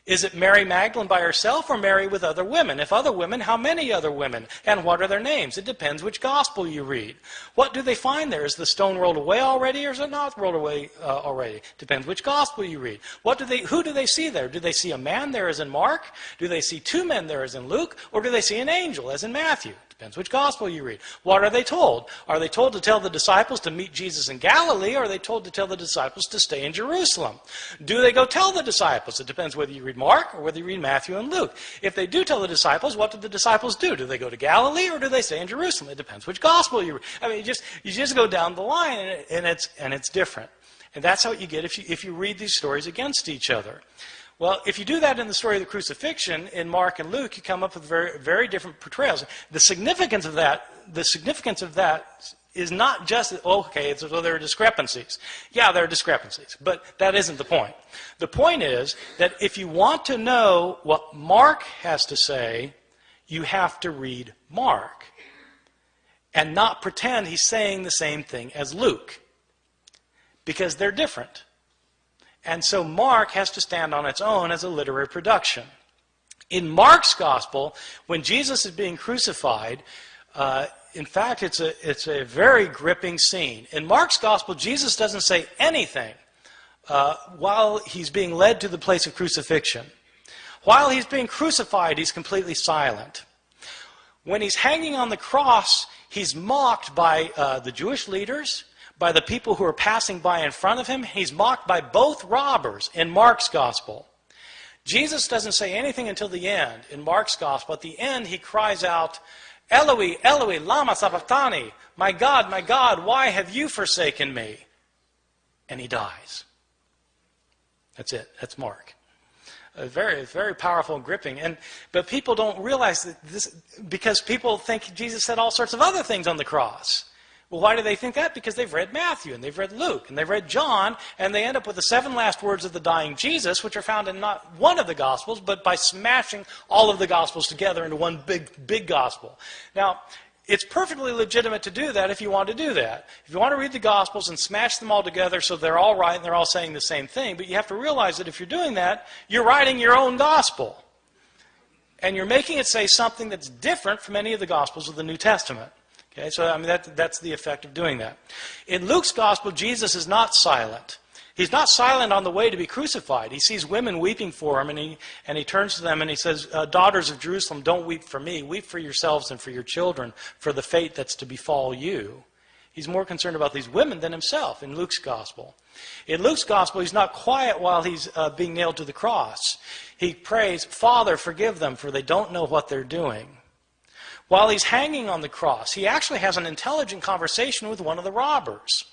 Is it Mary Magdalene by herself or Mary with other women? If other women, how many other women? And what are their names? It depends which gospel you read. What do they find there? Is the stone rolled away already or is it not rolled away already? Depends which gospel you read. Who do they see there? Do they see a man there as in Mark? Do they see two men there as in Luke? Or do they see an angel as in Matthew? Depends which gospel you read. What are they told? Are they told to tell the disciples to meet Jesus in Galilee, or are they told to tell the disciples to stay in Jerusalem? Do they go tell the disciples? It depends whether you read Mark or whether you read Matthew and Luke. If they do tell the disciples, what do the disciples do? Do they go to Galilee or do they stay in Jerusalem? It depends which gospel you read. I mean, you just go down the line, and it's different. And that's how you get if you read these stories against each other. Well, if you do that in the story of the crucifixion, in Mark and Luke, you come up with very, very different portrayals. The significance of that is not just, there are discrepancies. Yeah, there are discrepancies, but that isn't the point. The point is that if you want to know what Mark has to say, you have to read Mark and not pretend he's saying the same thing as Luke, because they're different. And so Mark has to stand on its own as a literary production. In Mark's gospel, when Jesus is being crucified, in fact, it's a very gripping scene. In Mark's gospel, Jesus doesn't say anything while he's being led to the place of crucifixion. While he's being crucified, he's completely silent. When he's hanging on the cross, he's mocked by the Jewish leaders, by the people who are passing by in front of him. He's mocked by both robbers in Mark's gospel. Jesus doesn't say anything until the end. In Mark's gospel, at the end, he cries out, "Eloi, Eloi, lama sabachthani? My God, why have you forsaken me?" And he dies. That's it. That's Mark. Very, very powerful and gripping. But people don't realize that this, because people think Jesus said all sorts of other things on the cross. Well, why do they think that? Because they've read Matthew, and they've read Luke, and they've read John, and they end up with the 7 last words of the dying Jesus, which are found in not one of the Gospels, but by smashing all of the Gospels together into one big Gospel. Now, it's perfectly legitimate to do that if you want to do that. If you want to read the Gospels and smash them all together so they're all right and they're all saying the same thing, but you have to realize that if you're doing that, you're writing your own Gospel. And you're making it say something that's different from any of the Gospels of the New Testament. Okay, so I mean that's the effect of doing that. In Luke's Gospel, Jesus is not silent. He's not silent on the way to be crucified. He sees women weeping for him, and he turns to them and he says, "Daughters of Jerusalem, don't weep for me. Weep for yourselves and for your children, for the fate that's to befall you." He's more concerned about these women than himself in Luke's Gospel. In Luke's Gospel, he's not quiet while he's being nailed to the cross. He prays, "Father, forgive them, for they don't know what they're doing." While he's hanging on the cross, he actually has an intelligent conversation with one of the robbers.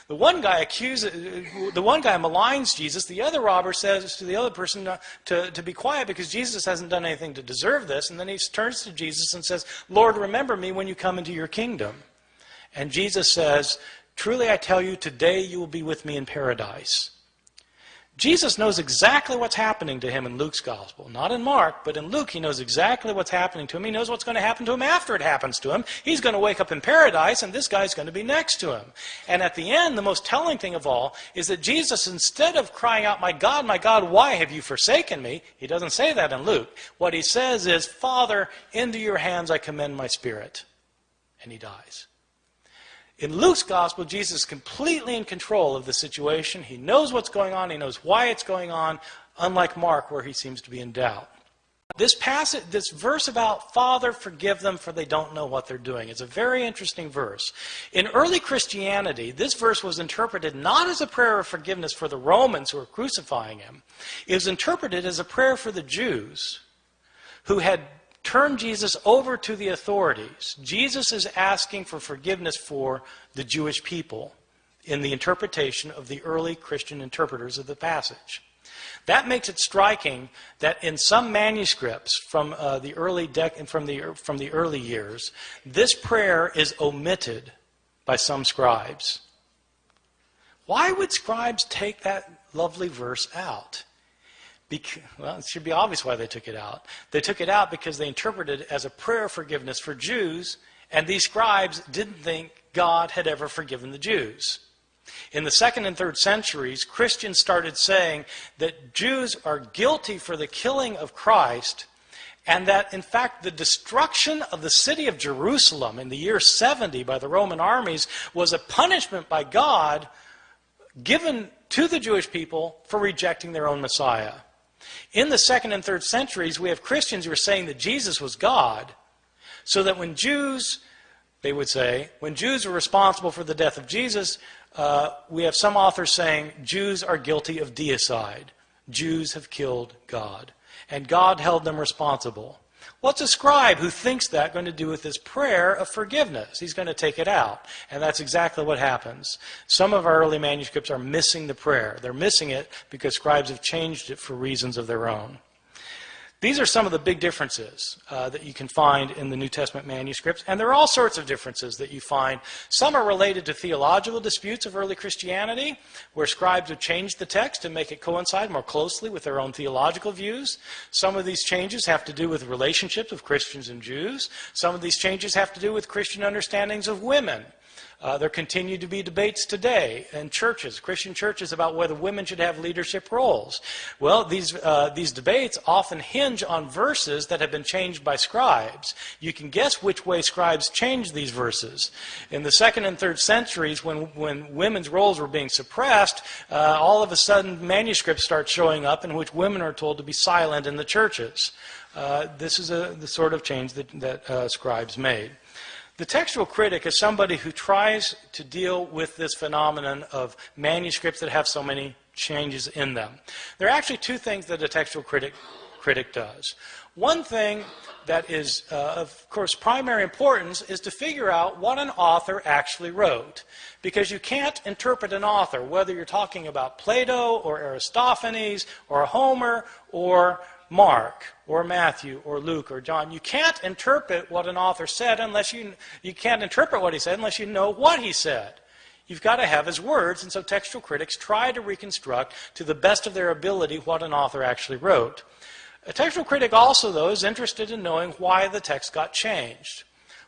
The one guy maligns Jesus. The other robber says to the other person to be quiet because Jesus hasn't done anything to deserve this. And then he turns to Jesus and says, "Lord, remember me when you come into your kingdom." And Jesus says, "Truly I tell you, today you will be with me in paradise." Jesus knows exactly what's happening to him in Luke's gospel. Not in Mark, but in Luke he knows exactly what's happening to him. He knows what's going to happen to him after it happens to him. He's going to wake up in paradise, and this guy's going to be next to him. And at the end, the most telling thing of all is that Jesus, instead of crying out, my God, why have you forsaken me?" He doesn't say that in Luke. What he says is, "Father, into your hands I commend my spirit." And he dies. In Luke's gospel, Jesus is completely in control of the situation. He knows what's going on. He knows why it's going on, unlike Mark, where he seems to be in doubt. This verse about "Father, forgive them, for they don't know what they're doing" is a very interesting verse. In early Christianity, this verse was interpreted not as a prayer of forgiveness for the Romans who were crucifying him. It was interpreted as a prayer for the Jews who had turned Jesus over to the authorities. Jesus is asking for forgiveness for the Jewish people in the interpretation of the early Christian interpreters of the passage. That makes it striking that in some manuscripts from the early years, this prayer is omitted by some scribes. Why would scribes take that lovely verse out? Well, it should be obvious why they took it out. They took it out because they interpreted it as a prayer of forgiveness for Jews, and these scribes didn't think God had ever forgiven the Jews. In the 2nd and 3rd centuries, Christians started saying that Jews are guilty for the killing of Christ, and that, in fact, the destruction of the city of Jerusalem in the year 70 by the Roman armies was a punishment by God given to the Jewish people for rejecting their own Messiah. In the 2nd and 3rd centuries, we have Christians who are saying that Jesus was God, so that when Jews, they would say, when Jews were responsible for the death of Jesus, we have some authors saying Jews are guilty of deicide. Jews have killed God, and God held them responsible. What's a scribe who thinks that going to do with this prayer of forgiveness? He's going to take it out. And that's exactly what happens. Some of our early manuscripts are missing the prayer. They're missing it because scribes have changed it for reasons of their own. These are some of the big differences that you can find in the New Testament manuscripts, and there are all sorts of differences that you find. Some are related to theological disputes of early Christianity, where scribes have changed the text to make it coincide more closely with their own theological views. Some of these changes have to do with relationships of Christians and Jews. Some of these changes have to do with Christian understandings of women. There continue to be debates today in churches, Christian churches, about whether women should have leadership roles. Well, these debates often hinge on verses that have been changed by scribes. You can guess which way scribes changed these verses. In the 2nd and 3rd centuries, when women's roles were being suppressed, all of a sudden manuscripts start showing up in which women are told to be silent in the churches. This is the sort of change that scribes made. The textual critic is somebody who tries to deal with this phenomenon of manuscripts that have so many changes in them. There are actually two things that a textual critic does. One thing that is, of course, primary importance is to figure out what an author actually wrote. Because you can't interpret an author, whether you're talking about Plato or Aristophanes or Homer or Mark or Matthew or Luke or John. You can't interpret what an author said unless you can't interpret what he said unless you know what he said. You've got to have his words, and so textual critics try to reconstruct to the best of their ability what an author actually wrote. A textual critic also, though, is interested in knowing why the text got changed.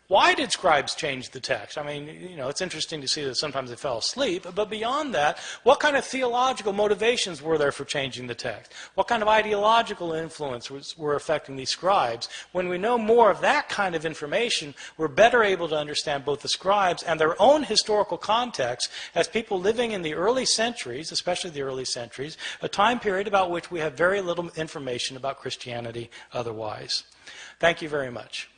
Why did scribes change the text? I mean, it's interesting to see that sometimes they fell asleep, but beyond that, what kind of theological motivations were there for changing the text? What kind of ideological influence were affecting these scribes? When we know more of that kind of information, we're better able to understand both the scribes and their own historical context as people living in the early centuries, especially the early centuries, a time period about which we have very little information about Christianity otherwise. Thank you very much.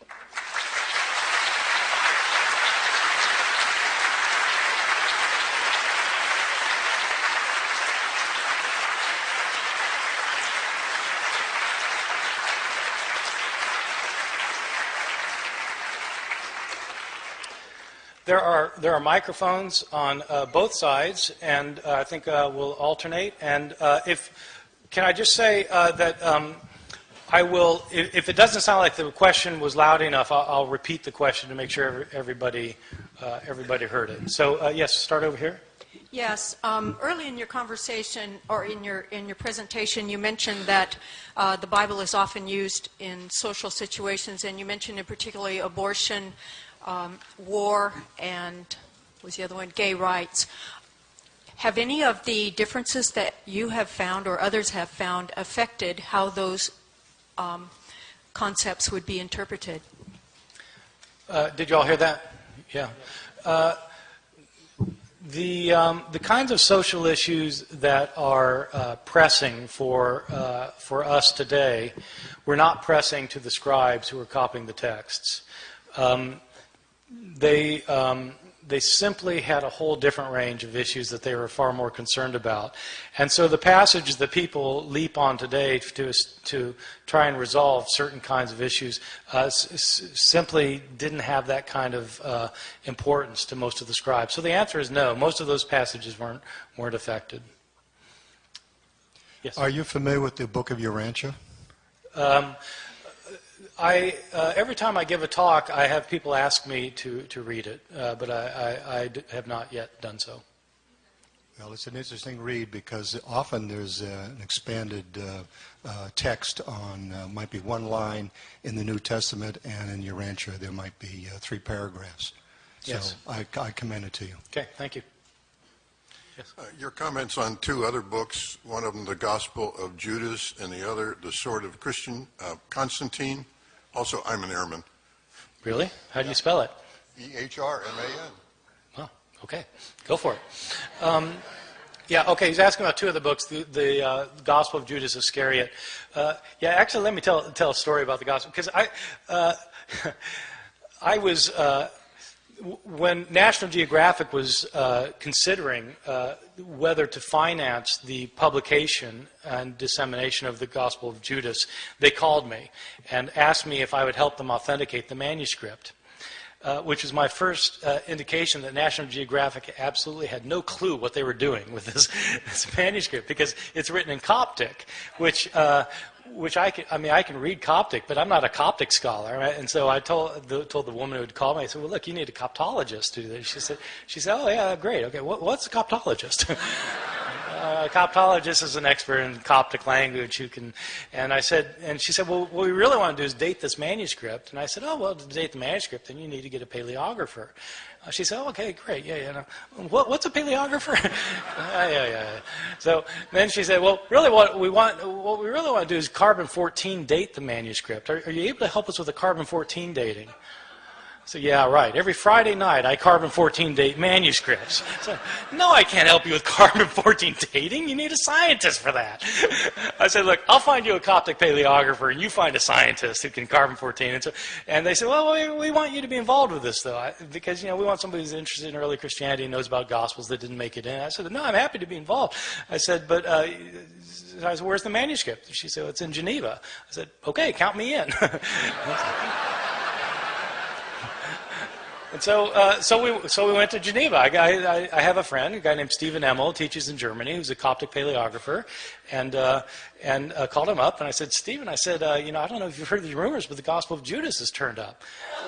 There are microphones on both sides, and I think we'll alternate. And can I just say that I will, if it doesn't sound like the question was loud enough, I'll repeat the question to make sure everybody heard it. So yes, start over here. Yes. Early in your conversation or in your presentation, you mentioned that the Bible is often used in social situations, and you mentioned in particularly abortion, war, and what was the other one? Gay rights. Have any of the differences that you have found or others have found affected how those concepts would be interpreted? Did you all hear that? Yeah. The kinds of social issues that are pressing for us today were not pressing to the scribes who were copying the texts. They simply had a whole different range of issues that they were far more concerned about. And so the passages that people leap on today to try and resolve certain kinds of issues simply didn't have that kind of importance to most of the scribes. So the answer is no. Most of those passages weren't affected. Yes? Are you familiar with the Book of Urantia? Every time I give a talk, I have people ask me to read it, but I have not yet done so. Well, it's an interesting read because often there's an expanded text on, might be one line in the New Testament, and in Urantia there might be 3 paragraphs. So Yes. I commend it to you. Okay, thank you. Yes. Your comments on 2 other books, one of them The Gospel of Judas and the other The Sword of Christian, Constantine. Also, I'm an Ehrman. Really? How do you spell it? E-H-R-M-A-N. Oh, okay. Go for it. Yeah, okay, he's asking about 2 of the books, the Gospel of Judas Iscariot. Yeah, actually, let me tell a story about the Gospel, because I was, when National Geographic was considering whether to finance the publication and dissemination of the Gospel of Judas, they called me and asked me if I would help them authenticate the manuscript. which was my first indication that National Geographic absolutely had no clue what they were doing with this manuscript, because it's written in Coptic, which I can read Coptic, but I'm not a Coptic scholar. Right? And so I told the woman who had called me, I said, well, look, you need a Coptologist to do this. She said, oh, yeah, great. Okay, what's a Coptologist? A Coptologist is an expert in Coptic language who can, and she said, well, what we really want to do is date this manuscript. And I said, oh, well, to date the manuscript, then you need to get a paleographer. She said, oh, okay, great, yeah. No. What's a paleographer? Yeah. So then she said, well, really what we really want to do is carbon-14 date the manuscript. Are you able to help us with the carbon-14 dating? So, yeah, right. Every Friday night, I carbon-14 date manuscripts. So, no, I can't help you with carbon-14 dating. You need a scientist for that. I said, look, I'll find you a Coptic paleographer, and you find a scientist who can carbon-14. And they said, well, we want you to be involved with this, though, because, we want somebody who's interested in early Christianity and knows about Gospels that didn't make it in. I said, no, I'm happy to be involved. I said, but where's the manuscript? She said, well, it's in Geneva. I said, okay, count me in. And so we went to Geneva. I have a friend, a guy named Stephen Ehrman, teaches in Germany, who's a Coptic paleographer, and called him up, and I said, Stephen, I don't know if you've heard these rumors, but the Gospel of Judas has turned up.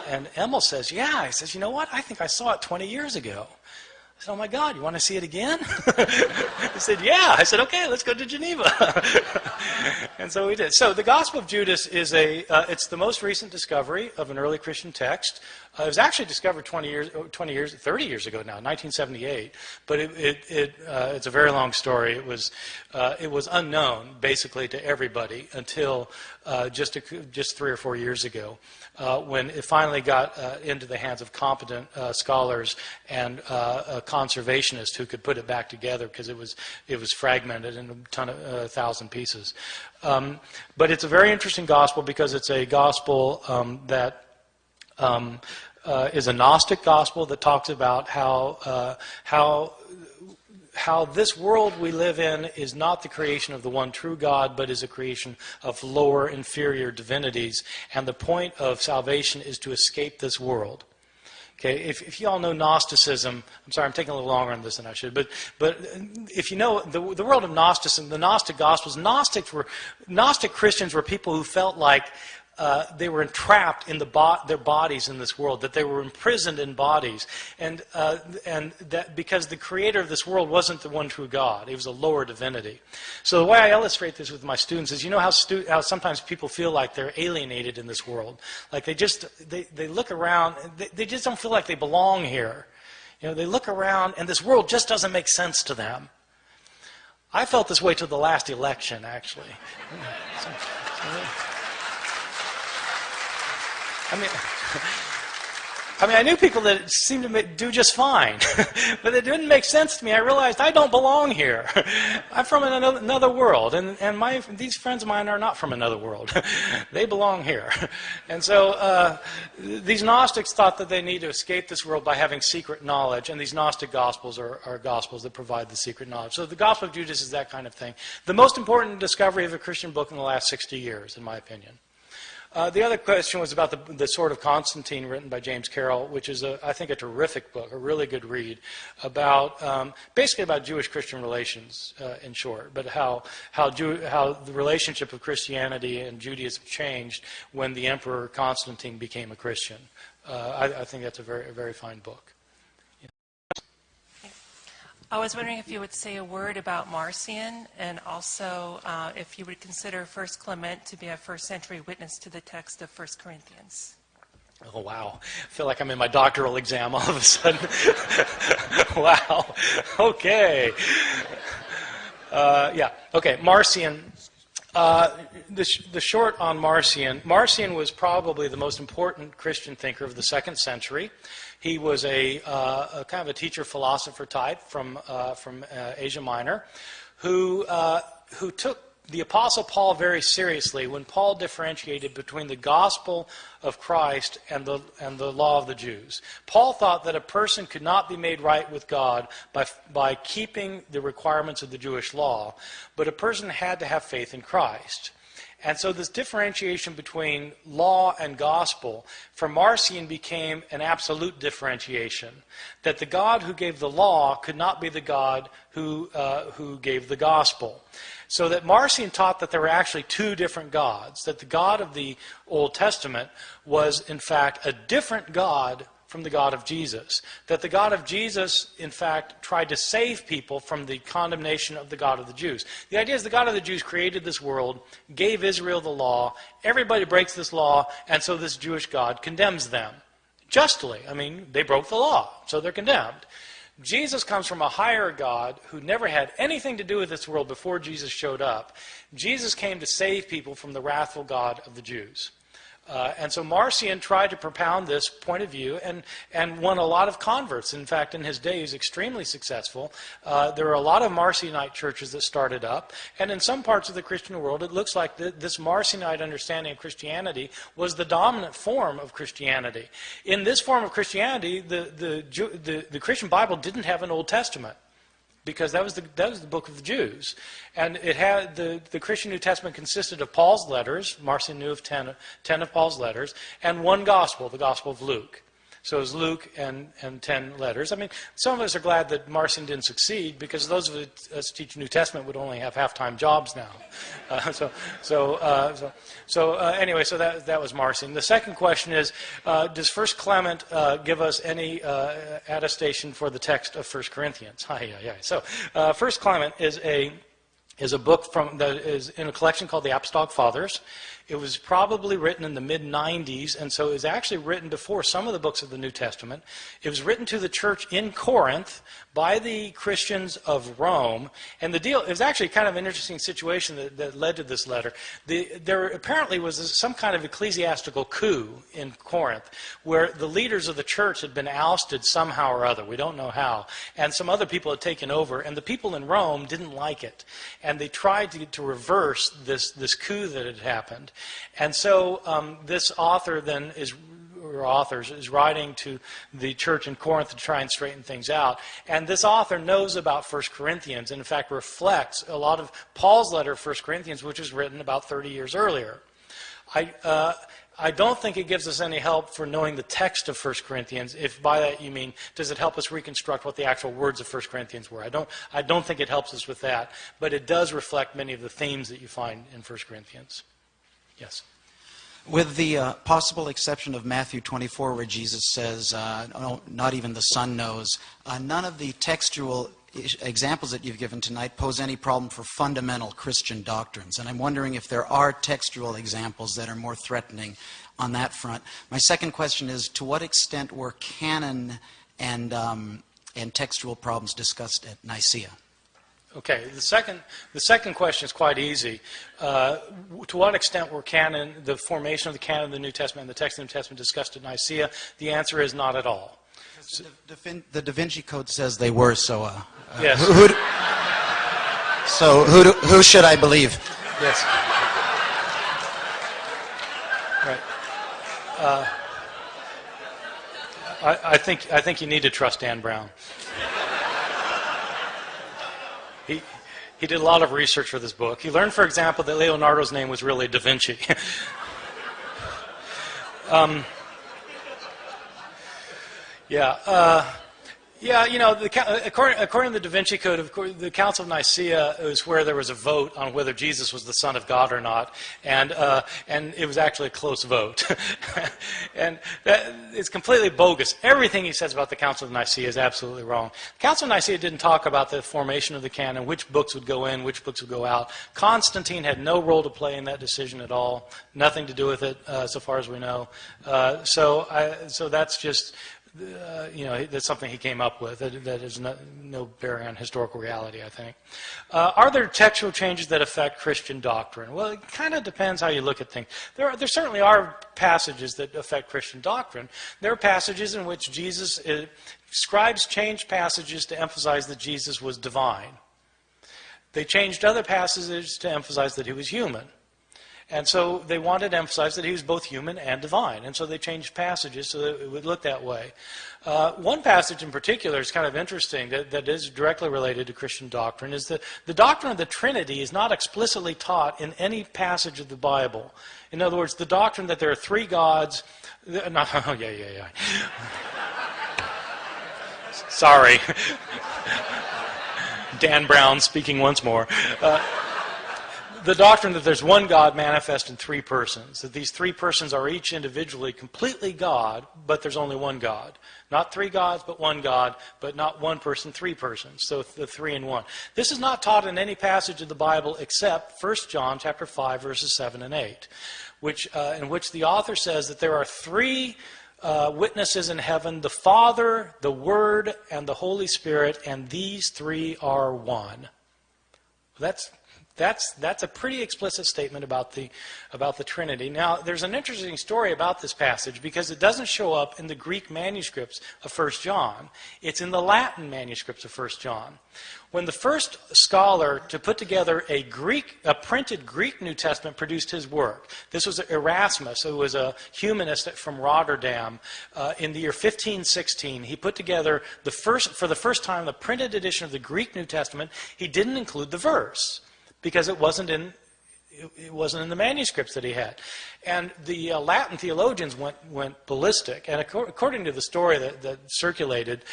And Ehrman says, yeah. He says, you know what? I think I saw it 20 years ago. I said, oh my God, you want to see it again? He said, yeah. I said, okay, let's go to Geneva. And so we did. So the Gospel of Judas is it's the most recent discovery of an early Christian text. It was actually discovered 30 years ago now, 1978. But it's a very long story. It was unknown basically to everybody until just 3 or 4 years ago, when it finally got into the hands of competent scholars and conservationists who could put it back together, because it was fragmented in 1,000 pieces. But it's a very interesting gospel because it's a gospel that is a Gnostic gospel that talks about how this world we live in is not the creation of the one true God, but is a creation of lower, inferior divinities. And the point of salvation is to escape this world. Okay, if you all know Gnosticism, I'm sorry, I'm taking a little longer on this than I should, but if you know the world of Gnosticism, the Gnostic Gospels, Gnostic Christians were people who felt like they were entrapped in their bodies in this world, that they were imprisoned in bodies, and that because the creator of this world wasn't the one true God, he was a lower divinity. So the way I illustrate this with my students is, you know how sometimes people feel like they're alienated in this world, like they look around, they just don't feel like they belong here. They look around and this world just doesn't make sense to them. I felt this way till the last election, actually. I knew people that seemed to do just fine, but it didn't make sense to me. I realized I don't belong here. I'm from another world, and these friends of mine are not from another world. They belong here. And so these Gnostics thought that they need to escape this world by having secret knowledge, and these Gnostic Gospels are Gospels that provide the secret knowledge. So the Gospel of Judas is that kind of thing. The most important discovery of a Christian book in the last 60 years, in my opinion. The other question was about the Sword of Constantine, written by James Carroll, which is, I think, a terrific book, a really good read, basically about Jewish-Christian relations, in short, but how the relationship of Christianity and Judaism changed when the Emperor Constantine became a Christian. I think that's a very, very fine book. I was wondering if you would say a word about Marcion, and also if you would consider 1 Clement to be a first-century witness to the text of 1 Corinthians. Oh, wow. I feel like I'm in my doctoral exam all of a sudden. Wow. Okay. Okay, Marcion. The short on Marcion. Marcion was probably the most important Christian thinker of the 2nd century. He was a kind of a teacher-philosopher type from Asia Minor, who took the Apostle Paul very seriously when Paul differentiated between the gospel of Christ and the law of the Jews. Paul thought that a person could not be made right with God by keeping the requirements of the Jewish law, but a person had to have faith in Christ. And so this differentiation between law and gospel for Marcion became an absolute differentiation. That the God who gave the law could not be the God who gave the gospel. So that Marcion taught that there were actually two different gods. That the God of the Old Testament was in fact a different God from the God of Jesus. That the God of Jesus, in fact, tried to save people from the condemnation of the God of the Jews. The idea is the God of the Jews created this world, gave Israel the law, everybody breaks this law, and so this Jewish God condemns them. Justly. I mean, they broke the law, so they're condemned. Jesus comes from a higher God who never had anything to do with this world before Jesus showed up. Jesus came to save people from the wrathful God of the Jews. And so Marcion tried to propound this point of view and won a lot of converts. In fact, in his day, he was extremely successful. There were a lot of Marcionite churches that started up. And in some parts of the Christian world, it looks like this Marcionite understanding of Christianity was the dominant form of Christianity. In this form of Christianity, the Christian Bible didn't have an Old Testament, because that was the book of the Jews. And it had the Christian New Testament consisted of Paul's letters. Marcion knew of 10 of Paul's letters, and one gospel, the Gospel of Luke. So it was Luke and 10 letters. I mean, some of us are glad that Marcion didn't succeed, because those of us who teach New Testament would only have half-time jobs now. Anyway, so that was Marcion. The second question is, does 1 Clement give us any attestation for the text of 1 Corinthians? So 1 Clement is a book that is in a collection called the Apostolic Fathers. It was probably written in the mid-90s, and so it was actually written before some of the books of the New Testament. It was written to the church in Corinth by the Christians of Rome. And it was actually kind of an interesting situation that led to this letter. There apparently was some kind of ecclesiastical coup in Corinth, where the leaders of the church had been ousted somehow or other. We don't know how. And some other people had taken over, and the people in Rome didn't like it. And they tried to reverse this coup that had happened. And so this author then is writing to the church in Corinth to try and straighten things out. And this author knows about 1 Corinthians, and in fact reflects a lot of Paul's letter, 1 Corinthians, which was written about 30 years earlier. I don't think it gives us any help for knowing the text of 1 Corinthians, if by that you mean, does it help us reconstruct what the actual words of 1 Corinthians were? I don't think it helps us with that, but it does reflect many of the themes that you find in 1 Corinthians. Yes? With the possible exception of Matthew 24, where Jesus says, not even the Son knows, none of the textual examples that you've given tonight pose any problem for fundamental Christian doctrines. And I'm wondering if there are textual examples that are more threatening on that front. My second question is, to what extent were canon and textual problems discussed at Nicaea? Okay, the second question is quite easy. To what extent were canon, the formation of the canon of the New Testament and the text of the New Testament discussed at Nicaea? The answer is not at all. The Da Vinci Code says they were, so yes. Who should I believe? Yes. Right. I think you need to trust Dan Brown. He did a lot of research for this book. He learned, for example, that Leonardo's name was really Da Vinci. According to the Da Vinci Code, of course, the Council of Nicaea is where there was a vote on whether Jesus was the Son of God or not, and it was actually a close vote. And it's completely bogus. Everything he says about the Council of Nicaea is absolutely wrong. The Council of Nicaea didn't talk about the formation of the canon, which books would go in, which books would go out. Constantine had no role to play in that decision at all, nothing to do with it, so far as we know. So that's just... that's something he came up with. That is no bearing on historical reality, I think. Are there textual changes that affect Christian doctrine? Well, it kind of depends how you look at things. There certainly are passages that affect Christian doctrine. There are passages in which scribes changed passages to emphasize that Jesus was divine. They changed other passages to emphasize that he was human. And so they wanted to emphasize that he was both human and divine. And so they changed passages so that it would look that way. One passage in particular is kind of interesting that is directly related to Christian doctrine, is that the doctrine of the Trinity is not explicitly taught in any passage of the Bible. In other words, the doctrine that there are three gods... yeah. Sorry. Dan Brown speaking once more. The doctrine that there's one God manifest in three persons, that these three persons are each individually completely God, but there's only one God. Not three gods, but one God, but not one person, three persons. So the three in one. This is not taught in any passage of the Bible except 1 John chapter 5, verses 7 and 8, in which the author says that there are three witnesses in heaven, the Father, the Word, and the Holy Spirit, and these three are one. That's a pretty explicit statement about the Trinity. Now, there's an interesting story about this passage because it doesn't show up in the Greek manuscripts of 1 John. It's in the Latin manuscripts of 1 John. When the first scholar to put together a printed Greek New Testament produced his work, this was Erasmus, who was a humanist from Rotterdam, in the year 1516. He put together for the first time the printed edition of the Greek New Testament. He didn't include the verse, because it wasn't in the manuscripts that he had. And the Latin theologians went ballistic. And according to the story that circulated,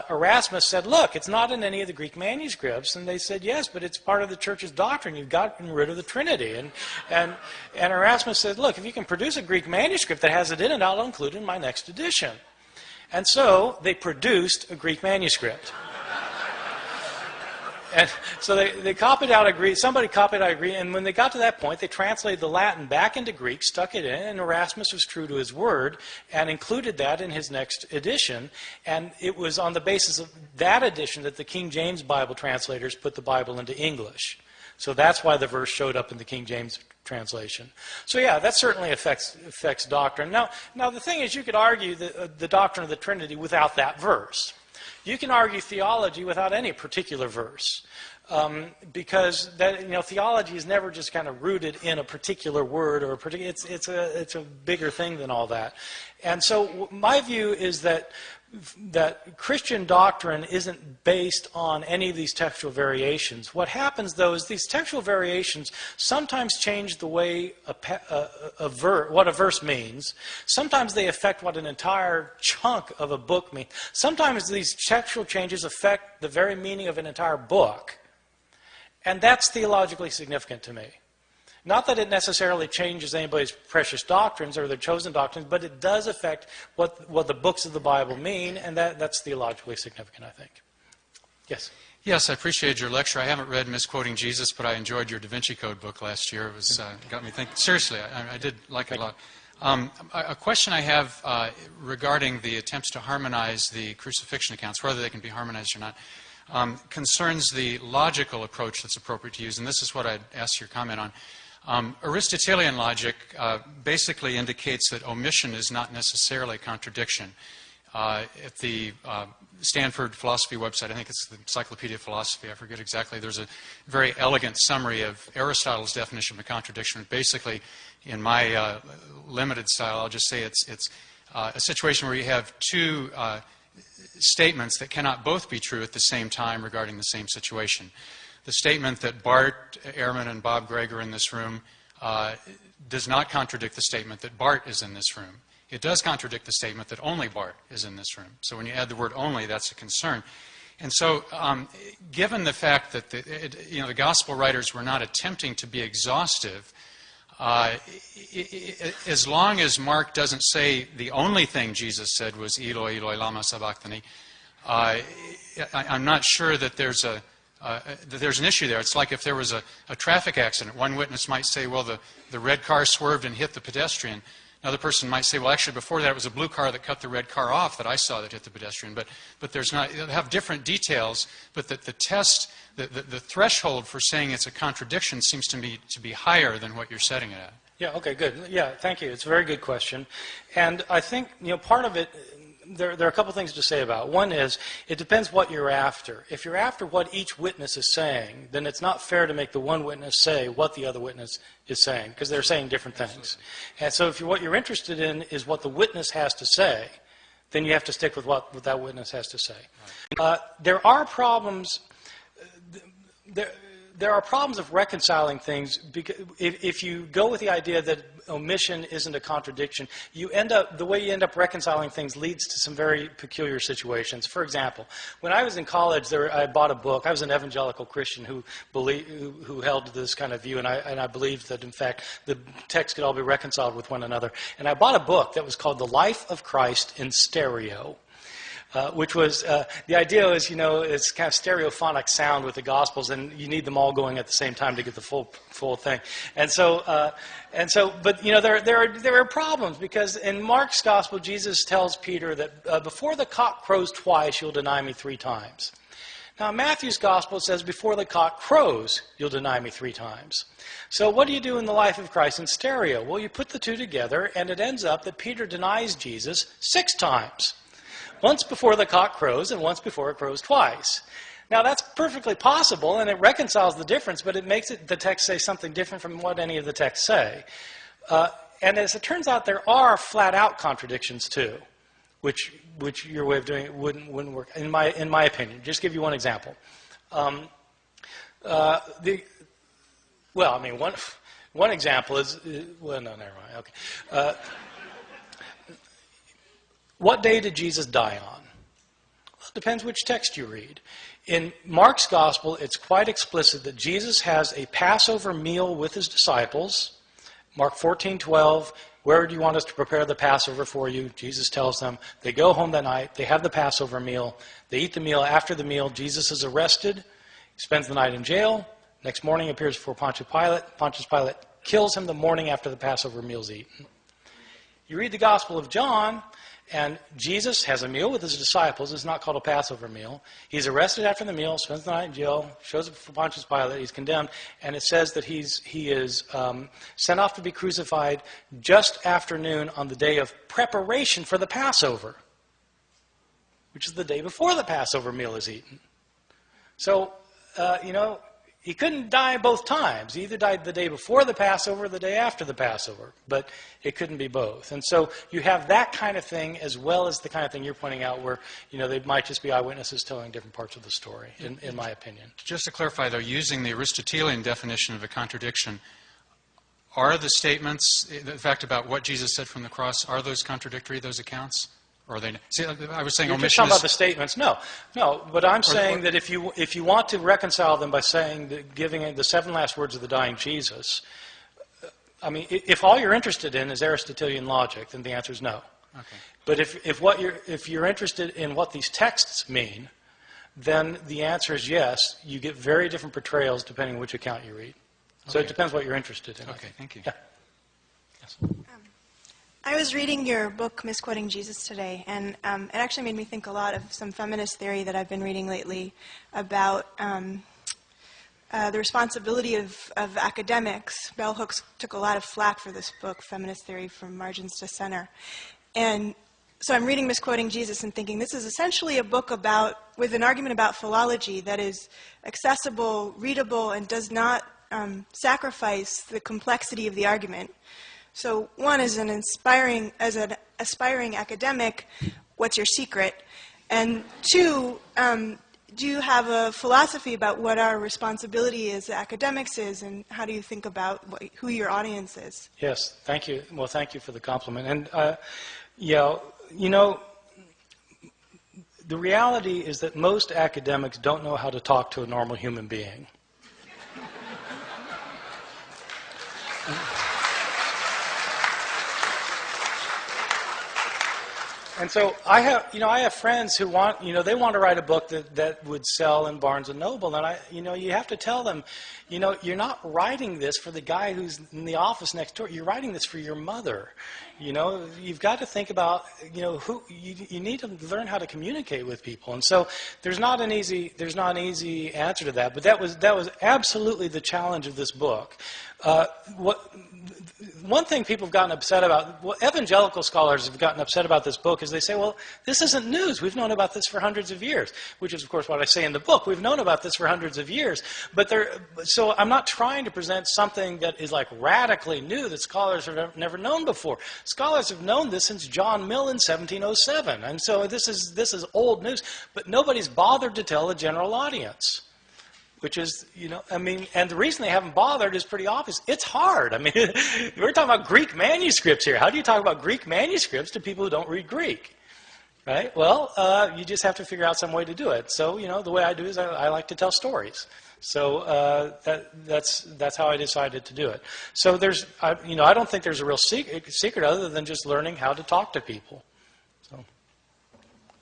Erasmus said, look, it's not in any of the Greek manuscripts. And they said, yes, but it's part of the church's doctrine. You've gotten rid of the Trinity. And Erasmus said, look, if you can produce a Greek manuscript that has it in it, I'll include it in my next edition. And so they produced a Greek manuscript. And so they copied out a Greek, somebody copied out a Greek, and when they got to that point, they translated the Latin back into Greek, stuck it in, and Erasmus was true to his word and included that in his next edition. And it was on the basis of that edition that the King James Bible translators put the Bible into English. So that's why the verse showed up in the King James translation. So yeah, that certainly affects doctrine. Now the thing is, you could argue the doctrine of the Trinity without that verse. You can argue theology without any particular verse, because theology is never just kind of rooted in a particular word or it's a bigger thing than all that. And so my view is that Christian doctrine isn't based on any of these textual variations. What happens, though, is these textual variations sometimes change the way what a verse means. Sometimes they affect what an entire chunk of a book means. Sometimes these textual changes affect the very meaning of an entire book. And that's theologically significant to me. Not that it necessarily changes anybody's precious doctrines or their chosen doctrines, but it does affect what the books of the Bible mean, and that's theologically significant, I think. Yes? Yes, I appreciated your lecture. I haven't read Misquoting Jesus, but I enjoyed your Da Vinci Code book last year. It was got me thinking. Seriously, I did like it a lot. A question I have regarding the attempts to harmonize the crucifixion accounts, whether they can be harmonized or not, concerns the logical approach that's appropriate to use, and this is what I'd ask your comment on. Aristotelian logic basically indicates that omission is not necessarily contradiction. At the Stanford philosophy website, I think it's the Encyclopedia of Philosophy, I forget exactly, there's a very elegant summary of Aristotle's definition of a contradiction. Basically, in my limited style, I'll just say it's a situation where you have two statements that cannot both be true at the same time regarding the same situation. The statement that Bart, Ehrman, and Bob Gregg are in this room does not contradict the statement that Bart is in this room. It does contradict the statement that only Bart is in this room. So when you add the word only, that's a concern. And so given the fact that the gospel writers were not attempting to be exhaustive, as long as Mark doesn't say the only thing Jesus said was Eloi, Eloi, lama sabachthani, I'm not sure that there's an issue there. It's like if there was a traffic accident. One witness might say, well, the red car swerved and hit the pedestrian. Another person might say, well, actually, before that, it was a blue car that cut the red car off that I saw that hit the pedestrian. But there's not, they'll have different details, but the test, the threshold for saying it's a contradiction seems to me to be higher than what you're setting it at. Yeah, okay, good. Yeah, thank you. It's a very good question. And I think, part of it, there are a couple things to say about it. One is, it depends what you're after. If you're after what each witness is saying, then it's not fair to make the one witness say what the other witness is saying, because they're saying different things. And so if what you're interested in is what the witness has to say, then you have to stick with what that witness has to say. There are problems. There are problems of reconciling things, because if you go with the idea that omission isn't a contradiction, the way you end up reconciling things leads to some very peculiar situations. For example, when I was in college, I bought a book. I was an evangelical Christian who held this kind of view, and I believed that, in fact, the texts could all be reconciled with one another. And I bought a book that was called The Life of Christ in Stereo. Which was, the idea is, it's kind of stereophonic sound with the Gospels, and you need them all going at the same time to get the full thing. And so, but there are problems, because in Mark's Gospel, Jesus tells Peter that before the cock crows twice, you'll deny me 3 times. Now, in Matthew's Gospel, it says, before the cock crows, you'll deny me 3 times. So what do you do in the life of Christ in stereo? Well, you put the two together, and it ends up that Peter denies Jesus 6 times. Once before the cock crows, and once before it crows twice. Now, that's perfectly possible, and it reconciles the difference, but it makes the text say something different from what any of the texts say. And as it turns out, there are flat-out contradictions, too, which your way of doing it wouldn't work, in my opinion. Just give you one example. One example is... well, no, never mind. Okay. What day did Jesus die on? Well, it depends which text you read. In Mark's Gospel, it's quite explicit that Jesus has a Passover meal with his disciples. Mark 14:12, where do you want us to prepare the Passover for you? Jesus tells them. They go home that night. They have the Passover meal. They eat the meal. After the meal, Jesus is arrested. He spends the night in jail. Next morning, appears before Pontius Pilate. Pontius Pilate kills him the morning after the Passover meal is eaten. You read the Gospel of John, and Jesus has a meal with his disciples. It's not called a Passover meal. He's arrested after the meal, spends the night in jail, shows up for Pontius Pilate. He's condemned, and it says that he is sent off to be crucified just after noon on the day of preparation for the Passover, which is the day before the Passover meal is eaten. So, he couldn't die both times. He either died the day before the Passover or the day after the Passover, but it couldn't be both. And so you have that kind of thing, as well as the kind of thing you're pointing out where, they might just be eyewitnesses telling different parts of the story, in my opinion. Just to clarify, though, using the Aristotelian definition of a contradiction, are the statements, the fact about what Jesus said from the cross, are those contradictory, those accounts? Or are they? See, I was saying You're omission just talking about the statements. No. But I'm saying that if you want to reconcile them by saying giving the 7 last words of the dying Jesus, if all you're interested in is Aristotelian logic, then the answer is no. Okay. But if you're interested in what these texts mean, then the answer is yes. You get very different portrayals depending on which account you read. So it depends what you're interested in. Okay. Thank you. Yeah. Yes. I was reading your book, Misquoting Jesus, today, and it actually made me think a lot of some feminist theory that I've been reading lately about the responsibility of academics. Bell Hooks took a lot of flack for this book, Feminist Theory from Margins to Center. And so I'm reading Misquoting Jesus and thinking this is essentially a book with an argument about philology that is accessible, readable, and does not sacrifice the complexity of the argument. So one, as an aspiring academic, what's your secret? And 2, do you have a philosophy about what our responsibility as academics is, and how do you think about who your audience is? Yes, thank you. Well, thank you for the compliment. And, the reality is that most academics don't know how to talk to a normal human being. And so I have friends who want, they want to write a book that would sell in Barnes and Noble, and you have to tell them, you're not writing this for the guy who's in the office next door. You're writing this for your mother. You've got to think about, who you need to learn how to communicate with people. And so there's not an easy answer to that, but that was absolutely the challenge of this book. one thing people have gotten upset about, well, evangelical scholars have gotten upset about this book is they say, well, this isn't news. We've known about this for hundreds of years, which is, of course, what I say in the book. We've known about this for hundreds of years. So I'm not trying to present something that is like radically new that scholars have never known before. Scholars have known this since John Mill in 1707. And so this is old news, but nobody's bothered to tell the general audience. Which is, and the reason they haven't bothered is pretty obvious. It's hard. I mean, we're talking about Greek manuscripts here. How do you talk about Greek manuscripts to people who don't read Greek? Right? Well, you just have to figure out some way to do it. So, the way I do is I like to tell stories. So that's how I decided to do it. So I don't think there's a real secret other than just learning how to talk to people. So,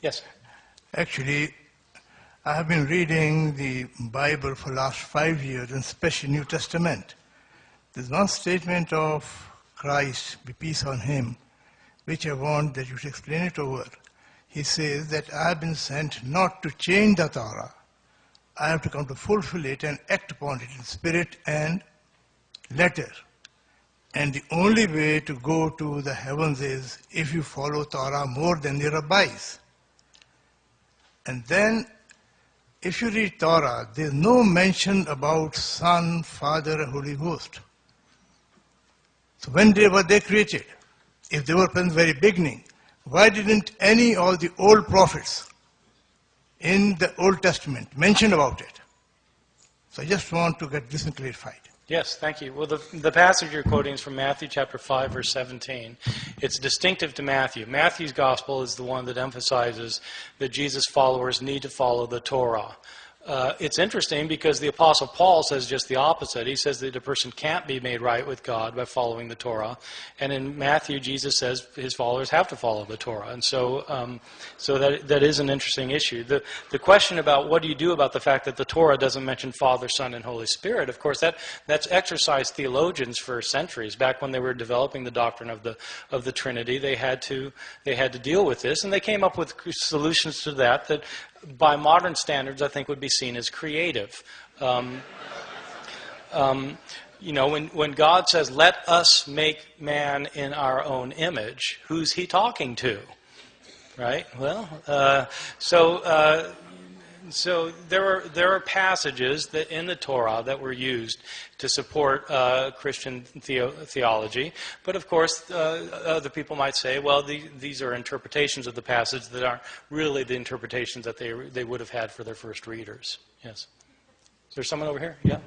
yes. Actually, I have been reading the Bible for the last 5 years, and especially New Testament. There's one statement of Christ, be peace on him, which I want that you should explain it over. He says that I have been sent not to change the Torah. I have to come to fulfill it and act upon it in spirit and letter. And the only way to go to the heavens is if you follow Torah more than the rabbis. And then if you read Torah, there's no mention about Son, Father, and Holy Ghost. So when were they created? If they were from the very beginning, why didn't any of the old prophets in the Old Testament mention about it? So I just want to get this clarified. Yes, thank you. Well, the passage you're quoting is from Matthew chapter 5, verse 17. It's distinctive to Matthew. Matthew's gospel is the one that emphasizes that Jesus' followers need to follow the Torah. It's interesting because the Apostle Paul says just the opposite. He says that a person can't be made right with God by following the Torah. And in Matthew, Jesus says his followers have to follow the Torah. And so that is an interesting issue. The question about what do you do about the fact that the Torah doesn't mention Father, Son, and Holy Spirit, of course, that's exercised theologians for centuries. Back when they were developing the doctrine of the Trinity, they had to deal with this. And they came up with solutions to that by modern standards, I think would be seen as creative. When God says, let us make man in our own image, who's he talking to? Right? Well, so there are passages that in the Torah that were used to support Christian theology, but of course other people might say, well, these are interpretations of the passage that aren't really the interpretations that they would have had for their first readers. Yes. Is there someone over here? Yeah.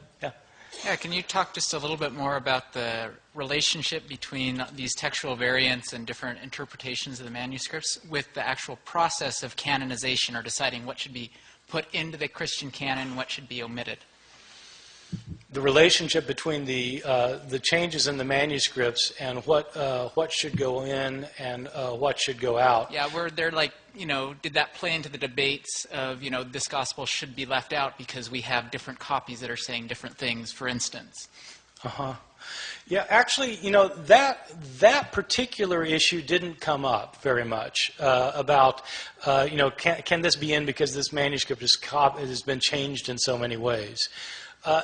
Yeah, can you talk just a little bit more about the relationship between these textual variants and different interpretations of the manuscripts with the actual process of canonization or deciding what should be put into the Christian canon, what should be omitted? The relationship between the changes in the manuscripts and what should go in and what should go out. Yeah, where they're like, did that play into the debates of, this gospel should be left out because we have different copies that are saying different things, for instance? Yeah, actually, that particular issue didn't come up very much about, can this be in because this manuscript has been changed in so many ways.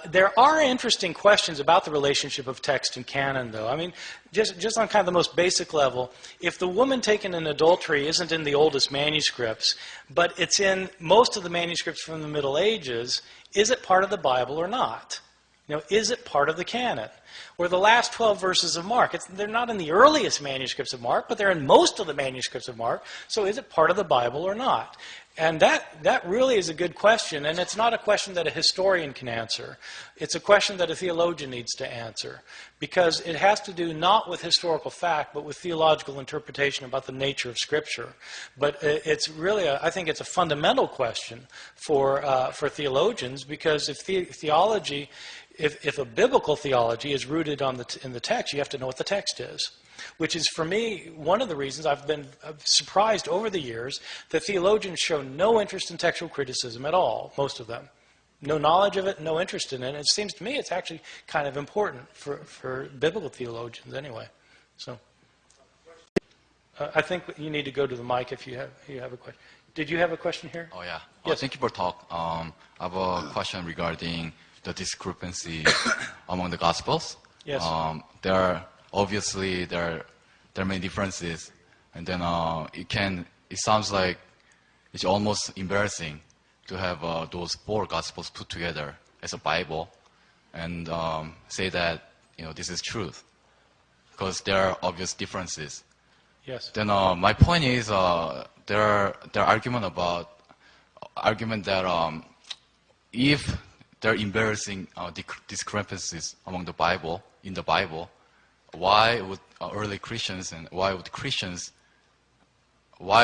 There are interesting questions about the relationship of text and canon, though. I mean, just on kind of the most basic level, if the woman taken in adultery isn't in the oldest manuscripts, but it's in most of the manuscripts from the Middle Ages, is it part of the Bible or not? Is it part of the canon? Or the last 12 verses of Mark. They're not in the earliest manuscripts of Mark, but they're in most of the manuscripts of Mark. So is it part of the Bible or not? And that really is a good question, and it's not a question that a historian can answer. It's a question that a theologian needs to answer, because it has to do not with historical fact, but with theological interpretation about the nature of Scripture. But it's really, I think it's a fundamental question for theologians, because if theology, if a biblical theology is rooted in the text, you have to know what the text is. Which is, for me, one of the reasons I've been surprised over the years that theologians show no interest in textual criticism at all, most of them. No knowledge of it, no interest in it. And it seems to me it's actually kind of important for biblical theologians anyway. So, I think you need to go to the mic if you have a question. Did you have a question here? Oh, yeah. Yes. Thank you for talk. I have a question regarding the discrepancy among the Gospels. Yes. There are obviously there are many differences, and then it sounds like it's almost embarrassing to have those four gospels put together as a Bible and say that this is truth, because there are obvious differences. Yes. Then my point is there are argument that if there are embarrassing discrepancies in the Bible, why would early Christians and why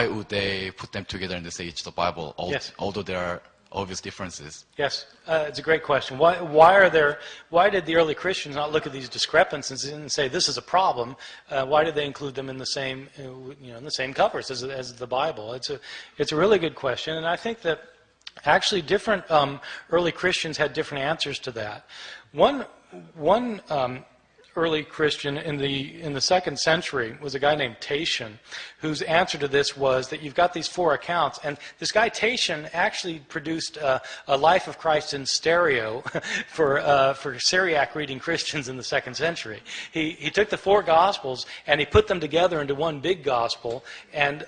would they put them together and say it's the Bible, although there are obvious differences? Yes, it's a great question. Why did the early Christians not look at these discrepancies and say this is a problem? Why did they include them in the same, in the same covers as the Bible? It's a really good question, and I think that actually different early Christians had different answers to that. One early Christian in the second century was a guy named Tatian, whose answer to this was that you've got these four accounts, and this guy Tatian actually produced a Life of Christ in stereo for Syriac reading Christians in the second century. He took the four Gospels and he put them together into one big Gospel and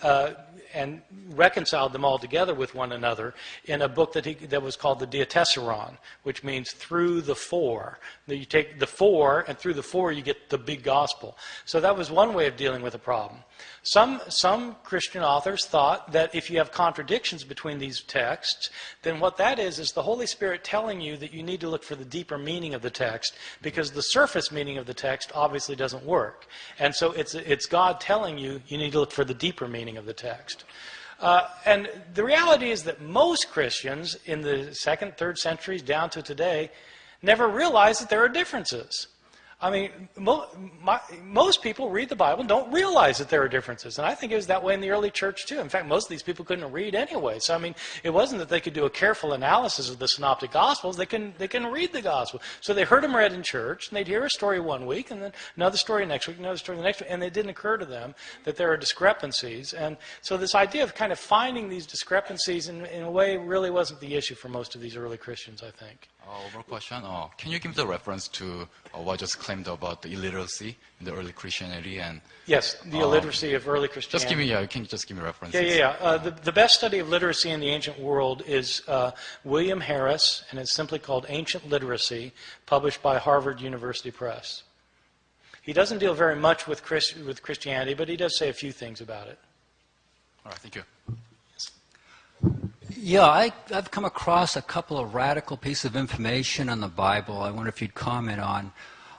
reconciled them all together with one another in a book that was called the Diatessaron, which means through the four. You take the four, and through the four you get the big gospel. So that was one way of dealing with a problem. Some Christian authors thought that if you have contradictions between these texts, then what that is the Holy Spirit telling you that you need to look for the deeper meaning of the text, because the surface meaning of the text obviously doesn't work. And so it's God telling you need to look for the deeper meaning of the text. And the reality is that most Christians in the second, third centuries down to today never realized that there are differences. I mean, most people read the Bible and don't realize that there are differences. And I think it was that way in the early church, too. In fact, most of these people couldn't read anyway. So, I mean, it wasn't that they could do a careful analysis of the Synoptic Gospels. They couldn't read the Gospel. So they heard them read in church, and they'd hear a story one week, and then another story next week, another story the next week, and it didn't occur to them that there are discrepancies. And so this idea of kind of finding these discrepancies in a way really wasn't the issue for most of these early Christians, I think. One more question. Can you give the reference to what just claimed about the illiteracy in the early Christianity? And yes, the illiteracy of early Christianity. Can you just give me references? Yeah. The best study of literacy in the ancient world is William Harris, and it's simply called Ancient Literacy, published by Harvard University Press. He doesn't deal very much with Christianity, but he does say a few things about it. All right, thank you. Yeah, I've come across a couple of radical pieces of information on the Bible I wonder if you'd comment on.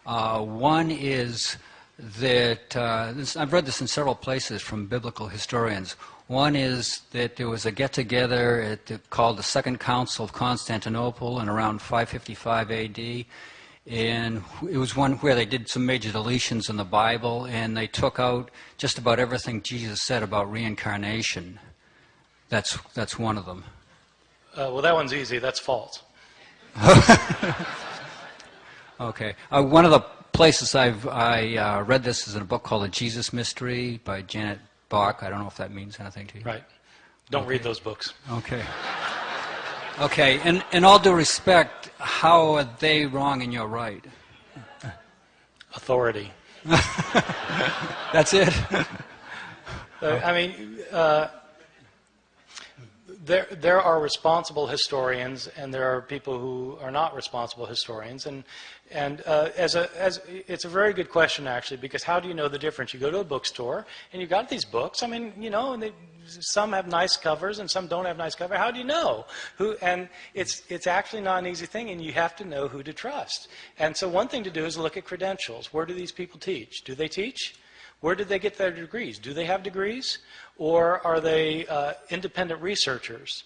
One is that, I've read this in several places from biblical historians. One is that there was a get-together called the Second Council of Constantinople in around 555 A.D., and it was one where they did some major deletions in the Bible, and they took out just about everything Jesus said about reincarnation. That's one of them. Well, that one's easy. That's false. Okay. One of the places I read this is in a book called The Jesus Mystery by Janet Bach. I don't know if that means anything to you. Right. Don't read those books. Okay. Okay. In all due respect, how are they wrong and you're right? Authority. That's it? I mean... There are responsible historians, and there are people who are not responsible historians, and it's a very good question actually, because how do you know the difference? You go to a bookstore and you got these books. I mean, and some have nice covers and some don't have nice covers. How do you know who? And it's actually not an easy thing, and you have to know who to trust. And so one thing to do is look at credentials. Where do these people teach? Do they teach? Where did they get their degrees? Do they have degrees? Or are they independent researchers?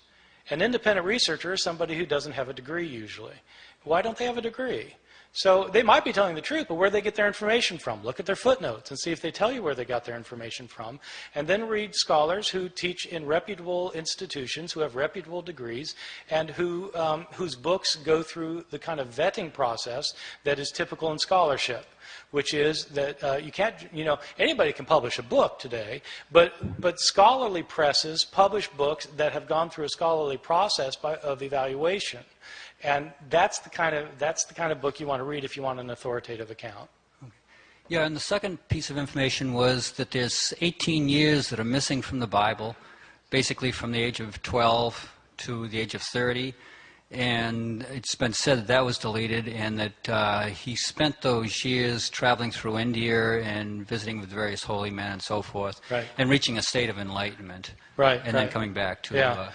An independent researcher is somebody who doesn't have a degree usually. Why don't they have a degree? So they might be telling the truth, but where do they get their information from? Look at their footnotes and see if they tell you where they got their information from. And then read scholars who teach in reputable institutions, who have reputable degrees, and whose books go through the kind of vetting process that is typical in scholarship. Which is that you can't, anybody can publish a book today, but scholarly presses publish books that have gone through a scholarly process of evaluation. And that's the kind of book you want to read if you want an authoritative account. Yeah, and the second piece of information was that there's 18 years that are missing from the Bible, basically from the age of 12 to the age of 30. And it's been said that that was deleted, and that he spent those years traveling through India and visiting with various holy men and so forth, Right. and reaching a state of enlightenment. Right, And right. then coming back to... Yeah.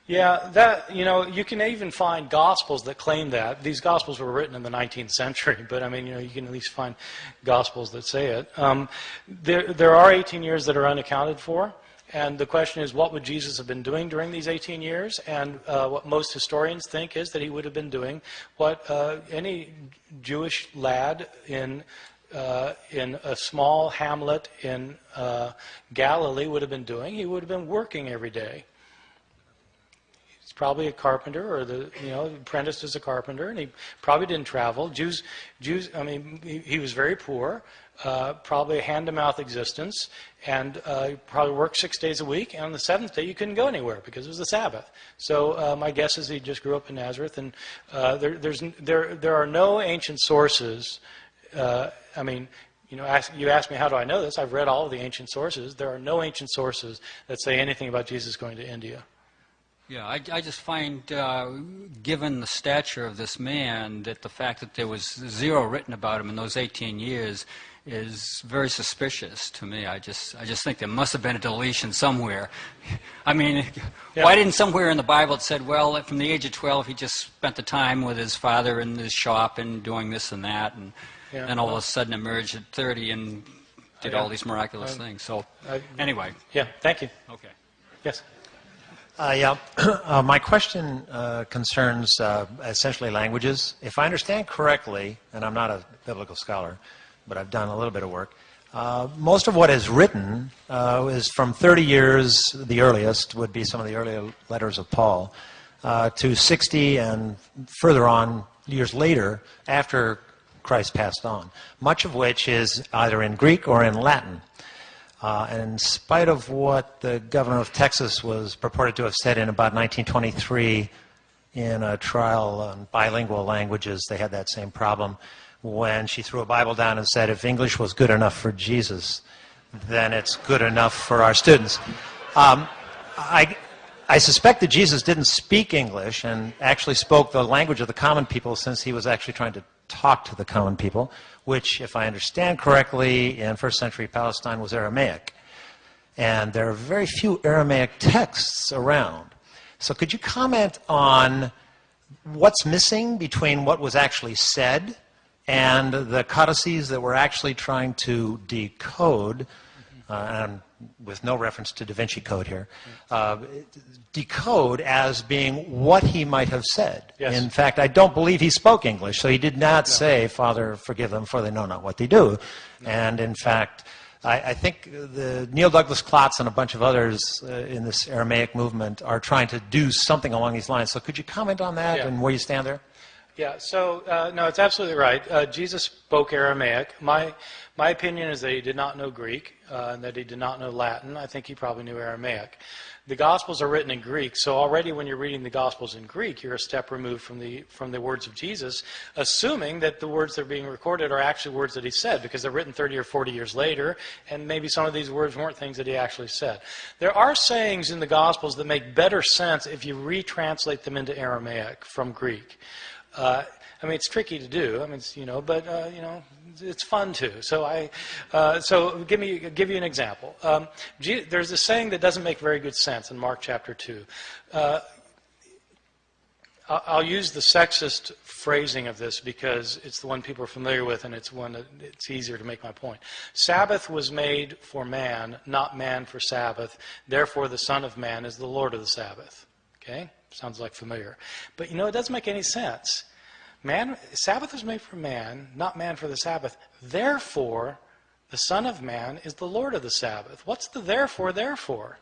Yeah, that, you can even find Gospels that claim that. These Gospels were written in the 19th century, but I mean, you can at least find Gospels that say it. There are 18 years that are unaccounted for, and the question is, what would Jesus have been doing during these 18 years? And what most historians think is that he would have been doing what any Jewish lad in a small hamlet in Galilee would have been doing. He would have been working every day. Probably a carpenter, or apprenticed as a carpenter, and he probably didn't travel. Jews. I mean, he was very poor, probably a hand-to-mouth existence, and probably worked 6 days a week. And on the seventh day, you couldn't go anywhere because it was the Sabbath. So my guess is he just grew up in Nazareth. And there are no ancient sources. I mean, you asked me how do I know this? I've read all of the ancient sources. There are no ancient sources that say anything about Jesus going to India. Yeah, I just find, given the stature of this man, that the fact that there was zero written about him in those 18 years is very suspicious to me. I just think there must have been a deletion somewhere. I mean, Yeah. Why didn't somewhere in the Bible it said, well, from the age of 12 he just spent the time with his father in his shop and doing this and that, and then all of a sudden emerged at 30 and did all these miraculous things. So, anyway. Yeah, thank you. Okay. Yes. My question concerns essentially languages. If I understand correctly, and I'm not a biblical scholar, but I've done a little bit of work, most of what is written is from 30 years, the earliest would be some of the earlier letters of Paul, to 60 and further on years later after Christ passed on, much of which is either in Greek or in Latin. And in spite of what the governor of Texas was purported to have said in about 1923 in a trial on bilingual languages, they had that same problem when she threw a Bible down and said, if English was good enough for Jesus, then it's good enough for our students. I suspect that Jesus didn't speak English and actually spoke the language of the common people, since he was actually trying to talk to the common people, which, if I understand correctly, in first century Palestine was Aramaic. And there are very few Aramaic texts around. So could you comment on what's missing between what was actually said and the codices that we're actually trying to decode, and with no reference to Da Vinci Code here, decode as being what he might have said. Yes. In fact, I don't believe he spoke English, so he did not say, Father, forgive them, for they know not what they do. No. And in fact, I think the Neil Douglas Klotz and a bunch of others in this Aramaic movement are trying to do something along these lines. So could you comment on that and where you stand there? Yeah, so, no, it's absolutely right. Jesus spoke Aramaic. My opinion is that he did not know Greek, and that he did not know Latin. I think he probably knew Aramaic. The Gospels are written in Greek, so already when you're reading the Gospels in Greek, you're a step removed from the words of Jesus, assuming that the words that are being recorded are actually words that he said, because they're written 30 or 40 years later, and maybe some of these words weren't things that he actually said. There are sayings in the Gospels that make better sense if you retranslate them into Aramaic from Greek. I mean, it's tricky to do. I mean, but it's fun too. So so give you an example. There's a saying that doesn't make very good sense in Mark chapter 2. I'll use the sexist phrasing of this because it's the one people are familiar with, and it's one that it's easier to make my point. Sabbath was made for man, not man for Sabbath. Therefore, the Son of Man is the Lord of the Sabbath. Okay? Sounds like familiar. But it doesn't make any sense. Sabbath was made for man, not man for the Sabbath. Therefore, the Son of Man is the Lord of the Sabbath. What's the therefore?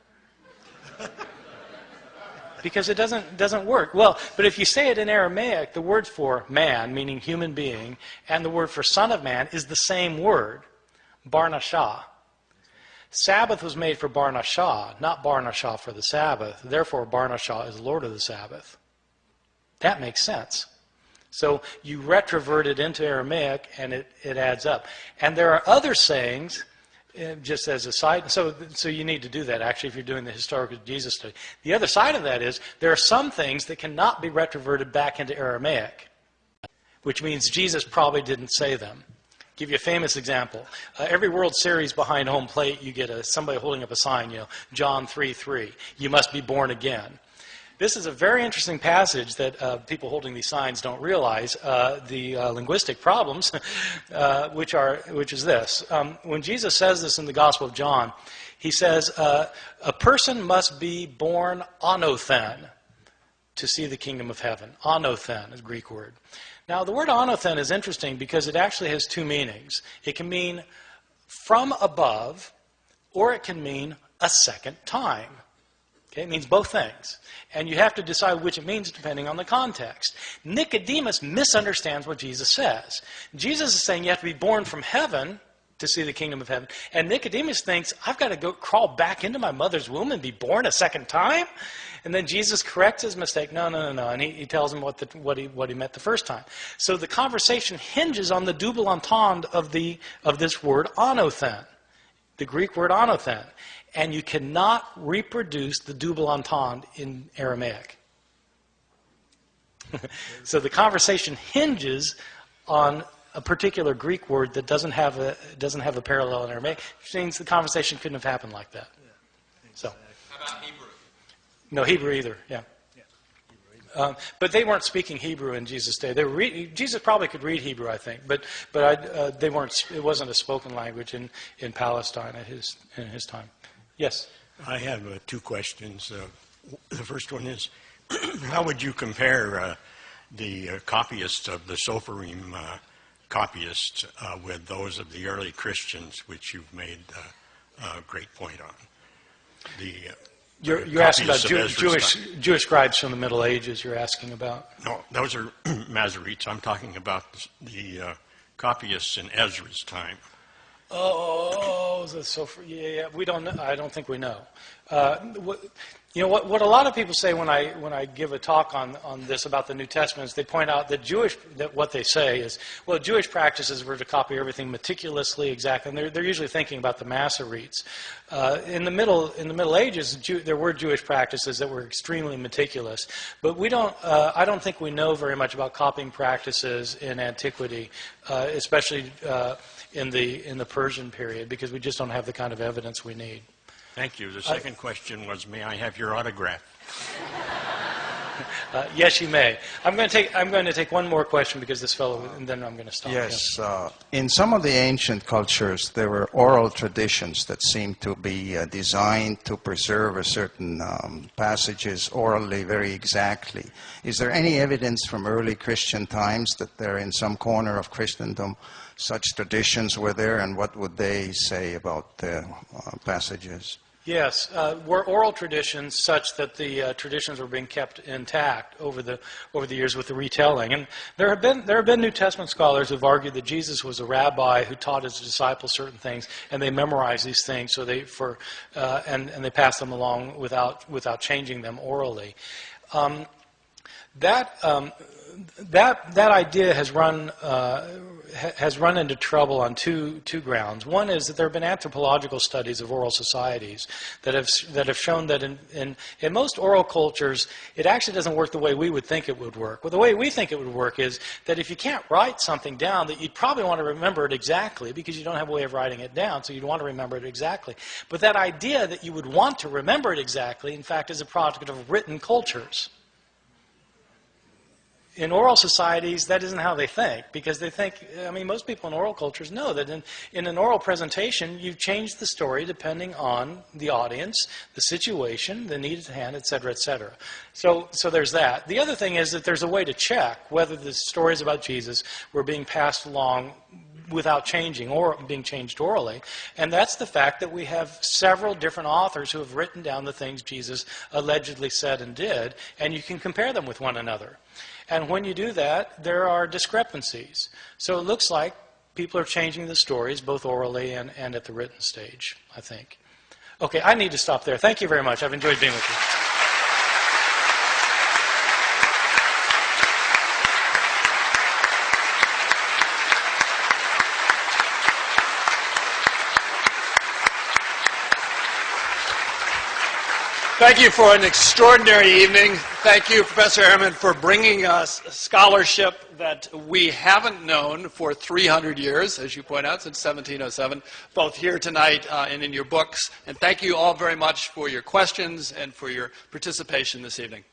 Because it doesn't work. Well, but if you say it in Aramaic, the word for man, meaning human being, and the word for Son of Man is the same word, Bar-Nashah. Sabbath was made for Bar-Nashah, not Bar-Nashah for the Sabbath. Therefore, Bar-Nashah is Lord of the Sabbath. That makes sense. So you retrovert it into Aramaic, and it adds up. And there are other sayings, just as a side, so you need to do that, actually, if you're doing the historical Jesus study. The other side of that is there are some things that cannot be retroverted back into Aramaic, which means Jesus probably didn't say them. Give you a famous example. Every World Series behind home plate, you get somebody holding up a sign, John 3:3. You must be born again. This is a very interesting passage that people holding these signs don't realize, the linguistic problems, which is this. When Jesus says this in the Gospel of John, he says, a person must be born anothen to see the kingdom of heaven. Anothen is a Greek word. Now, the word anothen is interesting because it actually has two meanings. It can mean from above, or it can mean a second time. Okay, it means both things. And you have to decide which it means depending on the context. Nicodemus misunderstands what Jesus says. Jesus is saying you have to be born from heaven to see the kingdom of heaven. And Nicodemus thinks, I've got to go crawl back into my mother's womb and be born a second time? And then Jesus corrects his mistake. No. And he tells him what he meant the first time. So the conversation hinges on the double entendre of this word anothen, the Greek word anothen. And you cannot reproduce the double entendre in Aramaic. So the conversation hinges on a particular Greek word that doesn't have a parallel in Aramaic, which means the conversation couldn't have happened like that. So, how about Hebrew? No Hebrew either. Yeah. But they weren't speaking Hebrew in Jesus' day. Jesus probably could read Hebrew, I think, but they weren't. It wasn't a spoken language in Palestine in his time. Yes. I have two questions. The first one is, how would you compare the copyists of the Sophorim copyists with those of the early Christians, which you've made a great point on? You're asking about Jewish scribes from the Middle Ages. You're asking about? No, those are Masoretes. I'm talking about the copyists in Ezra's time. Yeah. We don't know. I don't think we know. What a lot of people say when I give a talk on this about the New Testament is they point out that what they say is, well, Jewish practices were to copy everything meticulously, exactly, and they're usually thinking about the Masoretes. In the Middle Ages, there were Jewish practices that were extremely meticulous, but I don't think we know very much about copying practices in antiquity, especially in the Persian period, because we just don't have the kind of evidence we need. Thank you. The second question was, may I have your autograph? Yes, you may. I'm going to take one more question because this fellow, and then I'm going to stop. Yes. In some of the ancient cultures, there were oral traditions that seemed to be designed to preserve a certain passages orally very exactly. Is there any evidence from early Christian times that there, in some corner of Christendom, such traditions were there, and what would they say about the passages? Yes, were oral traditions such that the traditions were being kept intact over the years with the retelling. And there have been New Testament scholars who've argued that Jesus was a rabbi who taught his disciples certain things, and they memorized these things so they they passed them along without changing them orally. That idea has run into trouble on two grounds. One is that there have been anthropological studies of oral societies that have shown that in most oral cultures, it actually doesn't work the way we would think it would work. Well, the way we think it would work is that if you can't write something down, that you'd probably want to remember it exactly because you don't have a way of writing it down, so you'd want to remember it exactly. But that idea that you would want to remember it exactly, in fact, is a product of written cultures. In oral societies, that isn't how they think, because they think, most people in oral cultures know that in an oral presentation, you change the story depending on the audience, the situation, the need at hand, et cetera, et cetera. So there's that. The other thing is that there's a way to check whether the stories about Jesus were being passed along without changing or being changed orally, and that's the fact that we have several different authors who have written down the things Jesus allegedly said and did, and you can compare them with one another. And when you do that, there are discrepancies. So it looks like people are changing the stories both orally and at the written stage, I think. Okay, I need to stop there. Thank you very much. I've enjoyed being with you. Thank you for an extraordinary evening. Thank you, Professor Ehrman, for bringing us scholarship that we haven't known for 300 years, as you point out, since 1707, both here tonight and in your books. And thank you all very much for your questions and for your participation this evening.